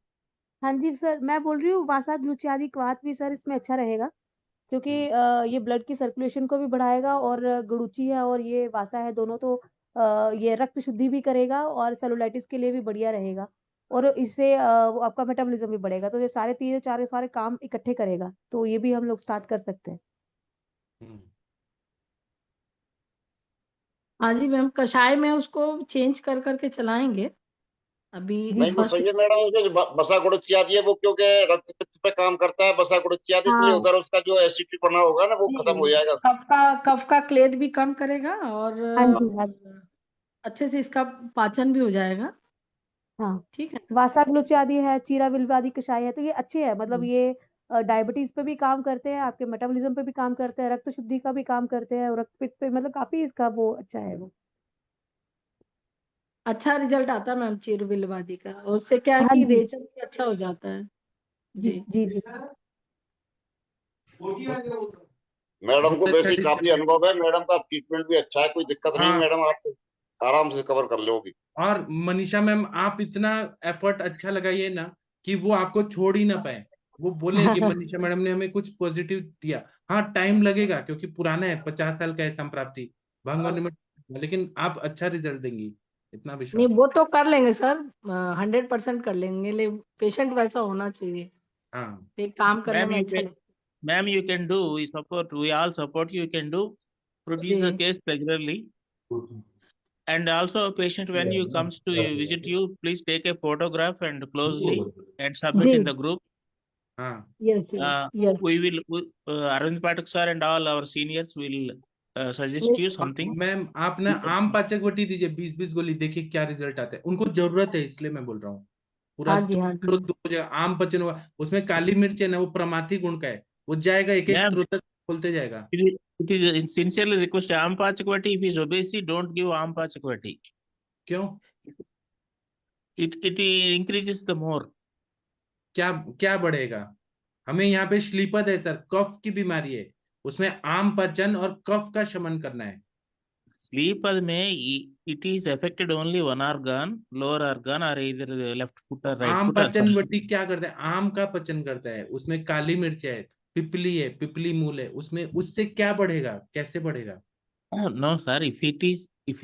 हाँ जी सर, मैं बोल रही हूँ वासा ग्लूचादी क्वाथ भी सर इसमें अच्छा रहेगा, क्योंकि ये ब्लड की सर्कुलेशन को भी बढ़ाएगा, और गुड़ूची है और ये वासा है, दोनों तो ये रक्त शुद्धि भी करेगा और सेलुलाइटिस के लिए भी बढ़िया रहेगा, और इससे आपका मेटाबॉलिज्म भी बढ़ेगा। तो ये सारे तीन चार सारे काम इकट्ठे करेगा, तो ये भी हम लोग स्टार्ट कर सकते हैं। हाँ जी मैम, कषाय में उसको चेंज कर करके चलाएंगे अभी। नहीं वो फर्स्ट सही है मैडम, उसमें जो बसा गुड़चियादी है वो क्योंकि रक्त पित्त पे काम करता है बसा गुड़चियादी, इसलिए हाँ उधर उसका जो एसिडिटी पना होगा ना वो खत्म हो जाएगा। कफ का क्लेद भी कम करेगा, और हाँ जी हाँ जी, अच्छे से इसका पाचन भी हो जाएगा। हाँ ठीक है। वासा ग्लूचादी है, चीरा बिल्वादी कषाय है, तो ये अच्छे है, मतलब ये डायबिटीज पे भी काम करते हैं, आपके मेटाबॉलिज्म पे भी काम करते हैं, रक्त शुद्धि का भी काम करते हैं, और रक्त पित्त पे मतलब काफी इसका वो अच्छा है वो। अच्छा रिजल्ट आता है मैम चीर बिलवादी का, और उससे क्या है हाँ कि जी रेचन भी अच्छा हो जाता है। जी जी जी जी मैडम को बहुत अच्छा वैसे काफी अनुभव है, मैडम का ट्रीटमेंट भी अच्छा है, कोई दिक्कत नहीं हाँ। मैडम, आप आराम से कवर कर लोगी। और मनीषा मैम आप इतना एफर्ट अच्छा लगाइए ना कि वो आपको छोड़ ही ना पाए, वो बोले कि मनीषा मैडम ने हमें कुछ पॉजिटिव दिया। हाँ टाइम लगेगा क्योंकि पुराना है, 50 साल का है संप्राप्ति भंग, लेकिन आप अच्छा रिजल्ट देंगी, इतना नहीं विश्वास। वो तो कर लेंगे सर, 100% कर लेंगे, लेकिन पेशेंट वैसा होना चाहिए, हाँ एक काम करने Ma'am, में you अच्छा can, लगता ma'am, you can do. We all support you. You can do. Produce the जी। case regularly. And also, patient when you comes to visit you, please take a photograph and closely and submit in जी the group. हाँ yes yes We will Arvind Pathak sir and all our seniors will suggest you something. Ma'am आप ना आम पाचक वटी दीजिए 20-20 गोली, देखिए क्या रिजल्ट आता है। उनको जरूरत है इसलिए मैं बोल रहा हूँ। पूरा हाँ जी हाँ जी। दो जगह आम पचन हुआ, उसमें काली मिर्च है ना, वो प्रमाथी गुण का है, वो जाएगा एक एक Ma'am, स्रोत खोलते जाएगा। it is sincerely request Am Pachakvati. If he is obese, don't give Am Pachakvati. क्यों? It increases the more. क्या क्या बढ़ेगा? हमें यहाँ पे श्लीपद है सर, कफ की बीमारी है, उसमें आम पचन और कफ का शमन करना है। Sleeper में it is affected only one organ, lower organ, or either the left foot or right आम foot or पचन something. वटी क्या करता है? आम का पचन करता है, उसमें काली मिर्च है, पिपली है, पिपली मूल है, उसमें उससे क्या बढ़ेगा, कैसे बढ़ेगा? No, sir. If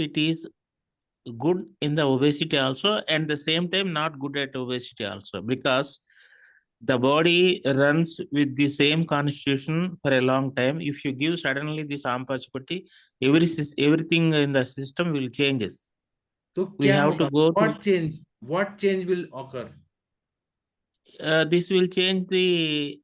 it is good in the obesity also, and the same time not good at obesity also, because The body runs with the same constitution for a long time. If you give suddenly this Ampachapati, everything in the system will changes. तो We क्या have होगा? to go to What change will occur? this will change the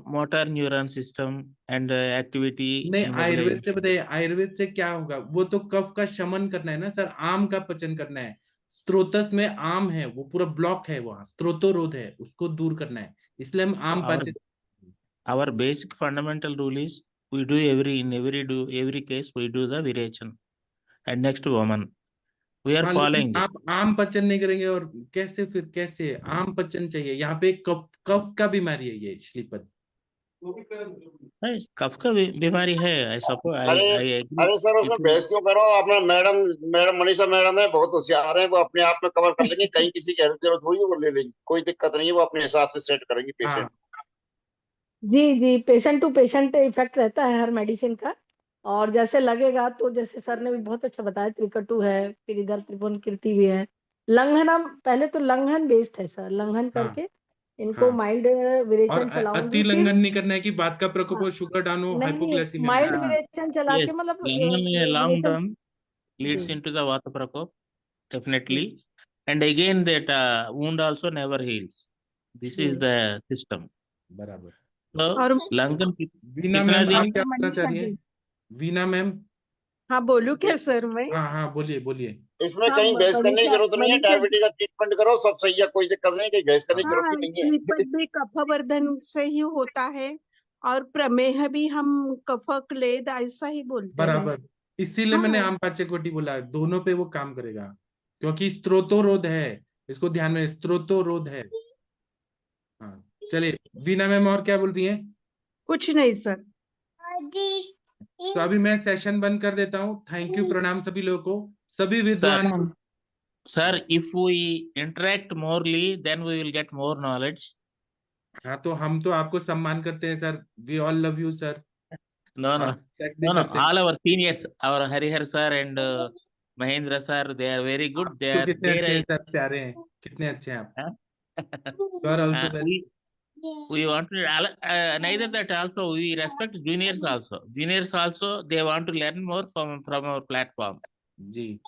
motor neuron system and activity. नहीं, in Ayurveda से बताइए, आयुर्वेद से क्या होगा? वो तो कफ का शमन करना है ना सर, आम का पचन करना है। स्त्रोतस में आम है, वो पूरा ब्लॉक है, वहां स्त्रोतोरोध है, उसको दूर करना है, इसलिए हम आम पाचन। Our basic fundamental rule is we do every case we do the virechan and next woman we are following. आप आम पचन नहीं करेंगे और कैसे आम पचन चाहिए? यहाँ पे कफ का बीमारी है ये श्रीपद। कफ का बीमारी है ऐसा। अरे सर उसमें बहस क्यों करो? अपना मैडम मनीषा मैडम है, बहुत होशियार है, वो अपने आप में कवर कर लेंगे। कहीं किसी की हेल्प जरूरत होगी वो ले लेंगे, कोई दिक्कत नहीं है, वो अपने हिसाब से सेट करेंगे पेशेंट। जी, पेशेंट टू पेशेंट इफेक्ट रहता है हर मेडिसिन का, और जैसे लगेगा तो जैसे सर ने भी बहुत अच्छा बताया, त्रिकटु है, फिर इधर त्रिभुवन कीर्ति भी है, लंघन। पहले तो लंघन बेस्ड है सर, लंघन करके इनको माइल्ड विरेचन चलाऊंगी। अति लंघन नहीं करना है कि बात का प्रकोप हो, शुगर डाउन हो, हाइपोग्लाइसीमिया। माइल्ड विरेचन चला के मतलब long run leads into the vata prakop definitely, and again that wound also never heals. This is the system. बराबर। तो लंघन वीना मैम आप क्या कहना चाह रही हैं? वीना मैम। हाँ बोलूं क्या सर मैं? हाँ बोलिए। इसमें कहीं बहस करने की जरूरत नहीं है, डायबिटीज का ट्रीटमेंट करो, सब सही है, कोई दिक्कत नहीं, कहीं बहस करने की जरूरत ही नहीं है। श्रीपद भी कफवर्धन से ही होता है और प्रमेह भी हम कफक लेद ऐसा ही बोलते हैं। बराबर, इसीलिए मैंने आम पाचकोटी बोला, दोनों पे वो काम करेगा, क्योंकि स्त्रोतोरोध है, इसको ध्यान में, स्त्रोतोरोध है। हाँ चलिए, वीना मैम और क्या बोल रही हैं? कुछ नहीं सर। तो अभी मैं सेशन बंद कर देता हूँ। थैंक यू, प्रणाम सभी लोगों को, सभी विद्वान। Sir if we interact morely then we will get more knowledge. हाँ तो हम तो आपको सम्मान करते हैं sir, we all love you sir. No, all our seniors, our Harihar sir and Mahendra sir, they are very good. They are कितने अच्छे हैं सर, प्यारे हैं, कितने अच्छे हैं आप। Sir also we want to neither that also we respect juniors also. Juniors also they want to learn more from our platform. जी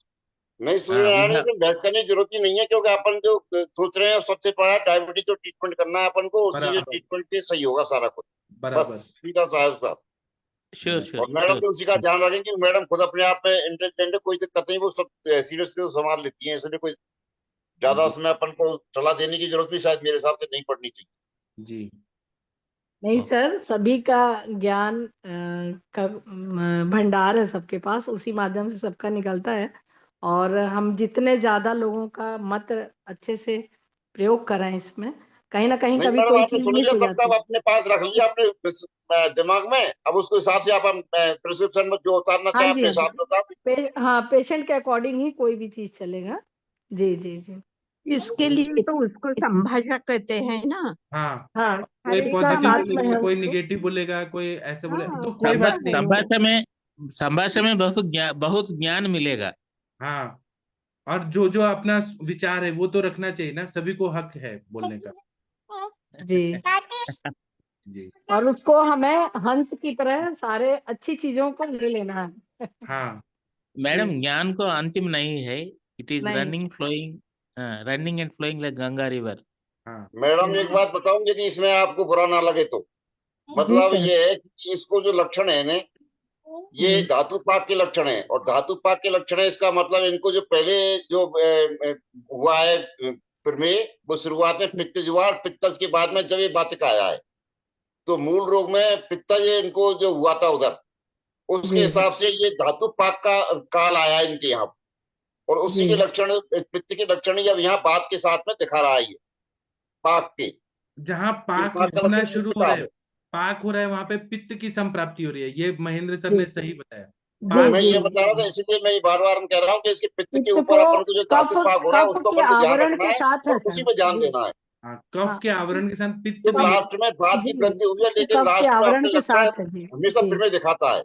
नहीं, सूर्यनारायण इसमें बहस करने की जरूरत ही नहीं है, क्योंकि अपन जो सोच रहे हैं सबसे बड़ा डायबिटीज जो ट्रीटमेंट करना है अपन को, उसी ट्रीटमेंट के सही होगा सारा कुछ। बस सीधा साहब साहब। श्योर। और मैडम भी उसी का ध्यान रखें कि मैडम खुद अपने आप में इंटेलिजेंट है, कोई दिक्कत नहीं, वो सब सीरियस के संभाल लेती हैं, इसलिए कोई ज्यादा उसमें अपन को सलाह देने की जरूरत भी शायद मेरे हिसाब से नहीं पड़नी चाहिए। जी नहीं सर, सभी का ज्ञान का भंडार है सबके पास, उसी माध्यम से सबका निकलता है, और हम जितने ज्यादा लोगों का मत अच्छे से प्रयोग करें इसमें, कहीं ना कहीं कभी कोई चीज मिस हो जाती है। अपने पास रख लिया अपने दिमाग में, अब उसके हिसाब से आप प्रिस्क्रिप्शन में जो उतारना चाहे अपने हिसाब से उतार दीजिए। हाँ, पेशेंट के अकॉर्डिंग ही कोई भी चीज चलेगा। जी। इसके लिए तो उसको संभाषा कहते हैं ना। हाँ, कोई पॉजिटिव बोलेगा, कोई निगेटिव बोलेगा, कोई ऐसे बोलेगा, तो कोई बात नहीं। संभाषण में बहुत ज्ञान मिलेगा। हाँ, और जो अपना विचार है वो तो रखना चाहिए ना, सभी को हक है बोलने का। जी। और उसको हमें हंस की तरह सारे अच्छी चीजों को ले लेना है। हाँ मैडम, ज्ञान को अंतिम नहीं है, it is running and flowing like Ganga river. Madam एक बात बताऊं, यदि इसमें आपको बुरा ना लगे तो, मतलब ये है कि इसको जो लक्षण है ना, ये धातु पाक के लक्षण है, और धातु पाक के लक्षण है, इसका मतलब इनको जो पहले जो हुआ है प्रमेय, वो शुरुआत में पित्त ज्वार, पित्तज के बाद में जब ये वातिका आया है, तो मूल रोग में पित्तज इनको जो हुआ था उधर, उसके हिसाब से ये धातु पाक का काल आया इनके यहाँ, और उसी के लक्षण, पित्त के लक्षण जब यहाँ बात के साथ में दिखा रहा है, पाक के जहाँ पाक होना शुरू हो रहा है, पाक हो रहा है, वहां पे पित्त की संप्राप्ति हो रही है। ये महेंद्र सर ने सही बताया। मैं ये बता रहा था, इसलिए मैं बार-बार कह रहा हूँ कि इसके पित्त के ऊपर अपन को जो धातु पाक हो रहा है उसको अपन को ध्यान रखना है, और उसी पे ध्यान देना है। कफ के आवरण के साथ पित्त तो लास्ट में बात की वृद्धि हुई है, लेकिन लास्ट में अपने लक्षण हमेशा फिर में दिखाता है।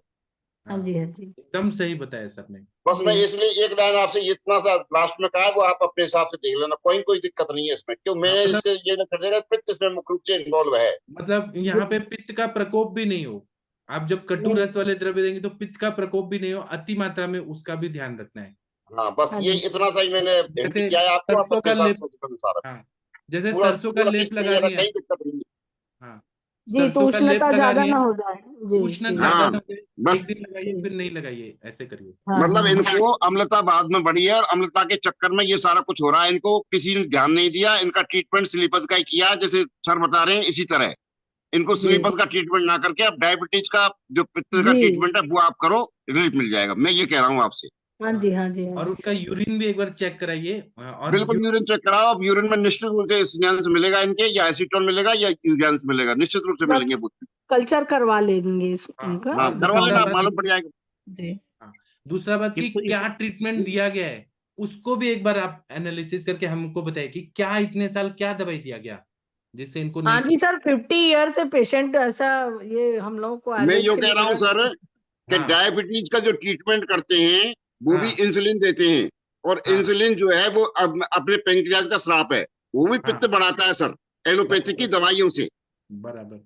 हाँ जी, हाँ जी। एकदम सही बताया सर ने। बस मैं जी। इसलिए एक लाइन आपसे इतना सा लास्ट में कहा है, वो आप अपने हिसाब से देख लेना, कोई दिक्कत नहीं है इसमें, क्यों मैंने मतलब इसके ये नहीं कर देगा, पित्त इसमें मुख्य रूप से इन्वॉल्व है। मतलब यहाँ पे पित्त का प्रकोप भी नहीं हो। आप जब कटु नहीं। रस वाले द्रव्य देंगे तो पित्त का प्रकोप भी नहीं हो, अति मात्रा में उसका भी ध्यान रखना है। हाँ, बस हाँ ये जी। इतना सा ही मैंने हिंट जैसे किया है आपको, आप सरसों अपने का हिसाब लेप, से उसका अनुसार हाँ जैसे पूरा सरसों का पूरा लेप ठीक लगा है ना, लिया, कहीं दिक्कत नहीं है। हाँ जी, तो सरसों का लेप उष्णता लगा ज्यादा लिया, ना हो जाए। जी, उष्ण जी। ज्यादा हाँ, न हो, एक बस दिन लगाइए जी। फिर नहीं लगाइए, ऐसे करिए। हाँ, मतलब हाँ, हाँ। इनको अम्लता बाद में बढ़ी है, और अम्लता के चक्कर में ये सारा कुछ हो रहा है, इनको किसी ने ध्यान नहीं दिया, इनका ट्रीटमेंट स्लीपत का ही किया, जैसे सर बता रहे हैं इसी तरह इनको जी, स्लीपत का ट्रीटमेंट ना करके आप डायबिटीज का जो पित्त का जी। ट्रीटमेंट है वो आप करो, रिलीफ मिल जाएगा, मैं ये कह रहा हूँ आपसे। हाँ जी, हाँ जी, हाँ और जी। उनका यूरिन भी एक बार चेक कराइए, और बिल्कुल यूरिन चेक कराओ, अब यूरिन में निश्चित रूप से स्नेल्स मिलेगा इनके, या एसीटोन मिलेगा या यूरियंस मिलेगा, निश्चित रूप से बस मिलेंगे वो। कल्चर करवा लेंगे हाँ, इनका। हाँ, और करवा दूसरा लेना, बात, मालूम पड़ जाएगा। जी। हाँ दूसरा बात कि क्या ट्रीटमेंट दिया गया है, उसको भी एक बार आप एनालिसिस करके हमको बताइए कि क्या इतने साल क्या दवाई दिया गया जिससे इनको हाँ नहीं। जी सर, 50 ईयर से पेशेंट ऐसा, ये हम लोगों को मैं एवरेज यो के कह लिए रहा हूँ लगा। सर कि हाँ डायबिटीज का जो ट्रीटमेंट करते हैं वो भी हाँ इंसुलिन देते हैं, और हाँ इंसुलिन जो है वो अपने पेंक्रियाज का श्राप है, वो भी पित्त हाँ बढ़ाता है सर, एलोपैथी की बराबर दवाइयों से। बराबर।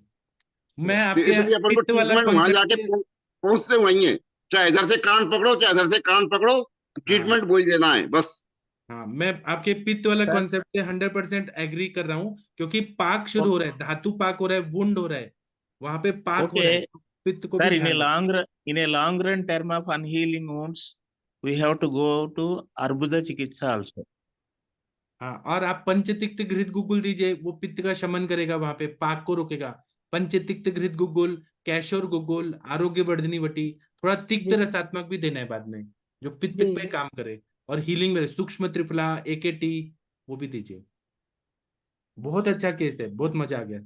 मैं तो आपके इसलिए अपन को पित्त वाला ट्रीटमेंट वहां कॉन्सेप्ट जाके से, पहुंचते वही है, चाहे इधर से कान पकड़ो चाहे इधर से कान पकड़ो, हाँ ट्रीटमेंट वही देना है बस। हाँ मैं आपके पित्त वाला सर कॉन्सेप्ट से 100% एग्री कर रहा हूँ, क्योंकि पाक शुरू हो रहा है, धातु पाक हो रहा है, वुंड हो रहा है, वहां पे पाक हो रहा है, okay तो पित्त को sir, भी ध्यान रखना। in a long run term of unhealing wounds we have to go to Arbuda Chikitsa also. हाँ और आप पंचतिक्त घृत गुग्गुल दीजिए, वो पित्त का शमन करेगा, वहां पे पाक को रोकेगा। पंचतिक्त घृत गुग्गुल, कैशोर गुग्गुल, आरोग्य वर्धनी वटी, थोड़ा तिक्त जी, रसात्मक भी देना है बाद में, जो पित्त जी। पे काम करे और हीलिंग में सूक्ष्म त्रिफला, एकेटी, वो भी दीजिए। बहुत अच्छा केस है, बहुत मजा आ गया।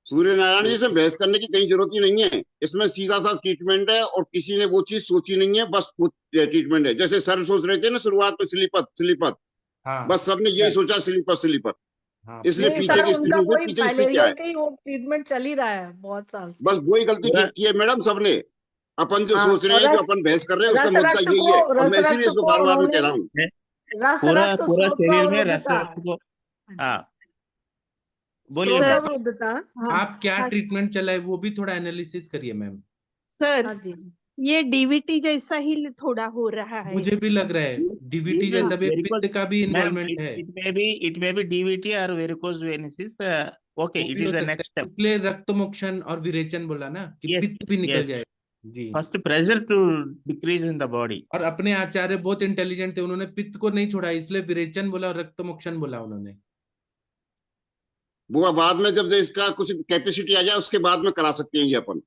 सूर्य नारायण जी, इसमें बहस करने की कहीं जरूरत ही नहीं है, इसमें सीधा सा ट्रीटमेंट है, और किसी ने वो चीज सोची नहीं है, बस वो ट्रीटमेंट है। जैसे सर सोच रहे थे ना शुरुआत में स्लीपत स्लीपत, हाँ बस सबने यही सोचा स्लीपर स्लीपर, हाँ इसलिए नहीं पीछे सर, की उनका स्थिति वही पीछे स्थिति क्या फाइलेरिया है, का ही वो ट्रीटमेंट चल ही रहा है बहुत साल से। बस वही गलती पूरा की है मैडम सबने। अपन जो हाँ, सोच रहे और हैं, जो रस अपन बहस कर रहे हैं, उसका रस मुद्दा रक्त यही को है, और रस मैं इसीलिए रक्त इसको को बार बार में उन्होंने कह रहा हूँ। रस पूरा रक्त पूरा स्रोत शरीर में रस अवरुद्धता, रक्त को, हाँ बोलिए स्रोत सर मैम। अवरुद्धता। हाँ, आप क्या हाँ, ट्रीटमेंट चला है वो भी थोड़ा एनालिसिस करिए मैम। सर हाँ जी, ये डीवीटी जैसा ही थोड़ा हो रहा है। मुझे भी लग रहा है डीवीटी Usual जैसा भी varicose, पित्त का भी ma'am, इन्वॉल्वमेंट है, it may be DVT or varicose venesis. Okay, वो it भी is हो the सकता next है, step. इसलिए रक्त मोक्षण और विरेचन बोला ना कि Yes, पित्त भी निकल yes. जाए। जी। First pressure to decrease in the body. और अपने आचार्य बहुत इंटेलिजेंट थे, उन्होंने पित्त को नहीं छोड़ा, इसलिए विरेचन बोला और रक्त मोक्षण बोला उन्होंने। वो बाद में जब इसका कुछ कैपेसिटी आ जाए उसके बाद में करा सकते हैं ये अपन,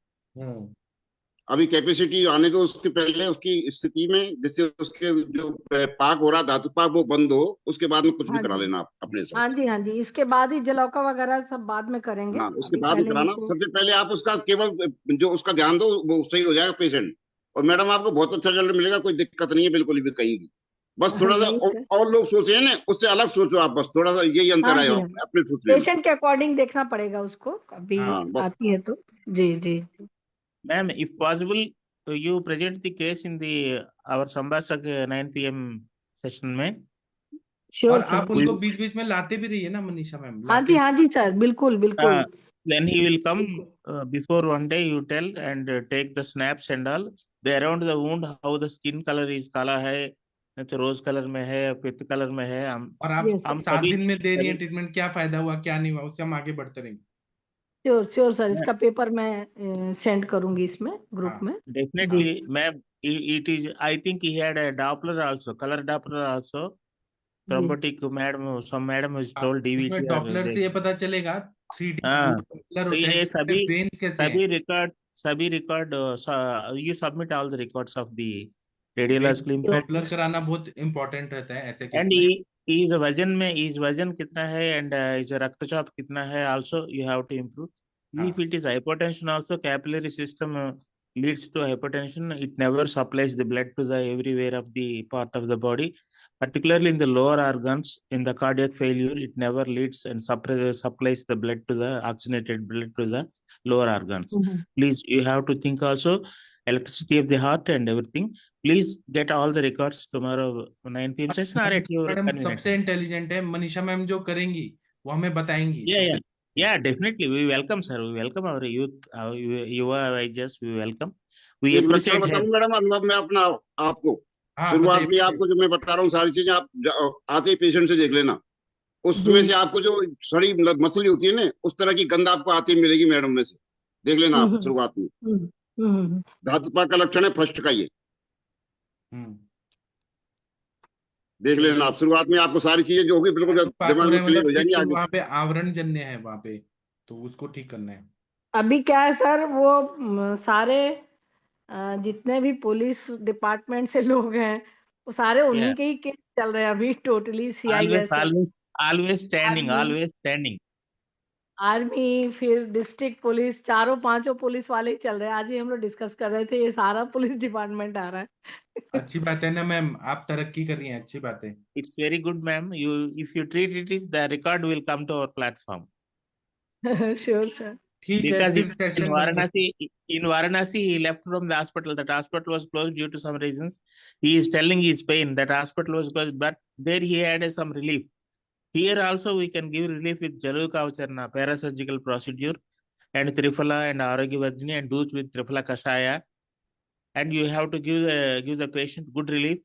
अभी कैपेसिटी आने दो उसके पहले, उसकी स्थिति में जिससे उसके जो पाक हो रहा धातु पाक वो बंद हो, उसके बाद में कुछ भी हाँ करा जी, लेना आप अपने हिसाब हाँ से। जी, हाँ जी। इसके बाद ही जलौका वगैरह सब बाद में करेंगे, हाँ, उसके अभी बाद ही पहले कराना, इनको। सबसे पहले आप उसका केवल जो उसका ध्यान दो, वो सही हो जाएगा पेशेंट। और मैडम आपको बहुत अच्छा रिजल्ट मिलेगा, कोई दिक्कत नहीं है बिल्कुल भी कहीं भी। बस थोड़ा सा नहीं सर, और लोग सोच रहे हैं ना, उससे अलग सोचो आप, बस थोड़ा सा यही अंतर हाँ है जी, हाँ, अपने सोचने में। पेशेंट के अकॉर्डिंग देखना पड़ेगा उसको, अभी हाँ बस। आती है तो। जी, जी। Ma'am, if possible, you present the case in the our Sambhasak 9 p.m. session में। श्योर और सर। आप उनको बीच बीच में लाते भी रहिए ना मनीषा मैम, हाँ लाते जी, भी। हाँ जी सर, बिल्कुल बिल्कुल। Then he will come before one day. You tell and take the snaps and all. The around the wound, how the skin color is काला है, तो रोज कलर में है, पित्त कलर में है। और आप यस हम 7 दिन में दे रही हैं सभी ट्रीटमेंट, क्या फायदा हुआ क्या नहीं हुआ, उससे हम आगे बढ़ते रहेंगे। श्योर श्योर सर, इसका पेपर मैं सेंड करूंगी इसमें ग्रुप हाँ में। definitely, ma'am. It is. I think he had a Doppler also, color Doppler also. जी, Thrombotic madam, some madam is हाँ, told DVT उसमें or डॉपलर they. से ये पता चलेगा 3D हाँ, डॉपलर तो होता है ये कि वेन्स कैसे हैं। सभी record you submit all the records of the radiological Doppler impedance कराना बहुत इंपॉर्टेंट रहता है ऐसे केस and में। is वजन कितना है and is रक्तचाप कितना है also you have to improve. हाँ If it is hypertension also, capillary system leads to hypertension. It never supplies the blood to the everywhere of the part of the body, particularly in the lower organs. In the cardiac failure, it never leads and supplies the blood to the oxygenated blood to the lower organs. Please, you have to think also. electricity of the heart and everything. Please get all the records tomorrow 9 p.m. session or at your madam convenient सबसे time. Intelligent है, Manisha ma'am जो करेंगी वो हमें बताएंगी। Yeah, तो yeah, yeah, definitely. We welcome, sir. We welcome our youth, our युवा just we welcome. We एक लक्षण appreciate बताऊं her. मैडम अनुभव में अपना आपको। हाँ शुरुआत में बताइए। आपको जो मैं बता रहा हूँ सारी चीजें आप आते ही पेशेंट से देख लेना, उसमें जी। से आपको जो सड़ी मसली होती है ना उस तरह की गंध आपको आती मिलेगी मैडम में से, देख लेना आप शुरुआत में। धातुपाक का लक्षण है फर्स्ट का ये, देख लेना आप। शुरुआत में आपको सारी चीजें जो होगी बिल्कुल दिमाग में क्लियर हो जाएंगी आगे। वहाँ पे आवरण जन्य है वहाँ पे, तो उसको ठीक करना है। अभी क्या है सर, वो सारे जितने भी पुलिस डिपार्टमेंट से लोग हैं वो सारे उन्हीं Yeah. के ही केस चल रहे हैं अभी, totally Always, CIS, always standing, Army. always standing. Army, फिर डिस्ट्रिक्ट पुलिस, चारों पांचों पुलिस वाले ही चल रहे हैं। आज ही हम लोग डिस्कस कर रहे थे, ये सारा पुलिस डिपार्टमेंट आ रहा है। अच्छी बात है ना मैम, आप तरक्की कर रही हैं, अच्छी बात है। It's very good, ma'am. If you treat it, the record will come to our platform. Sure sir. ठीक है, Because फिर session in Varanasi, he left from the hospital. That hospital was closed due to some reasons. He is telling his pain. That hospital was closed, but there he had some relief. Here also we can give relief with Jalu Kavacharna, parasurgical procedure, and Triphala and Aragyavardhini, and dose with Triphala Kashaya. And you have to give the patient good relief.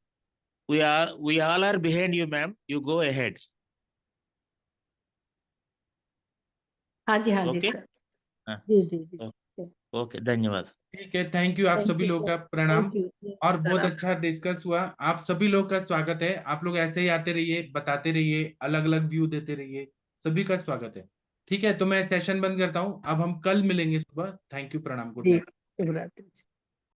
We all are behind you, ma'am. You go ahead. हाँ जी, हाँ जी Okay? Sir. हाँ। जी जी जी। Okay, धन्यवाद। ठीक है, thank you. आप Thank सभी you, लोगों sir. का प्रणाम। Thank you. और Sir, बहुत आप- अच्छा डिस्कस हुआ। आप सभी लोगों का स्वागत है। आप लोग ऐसे ही आते रहिए, बताते रहिए, अलग अलग व्यू देते रहिए, सभी का स्वागत है। ठीक है, तो मैं सेशन बंद करता हूँ। अब हम कल मिलेंगे सुबह। थैंक यू, प्रणाम, गुड जी, नाइट। शुभ रात्रि।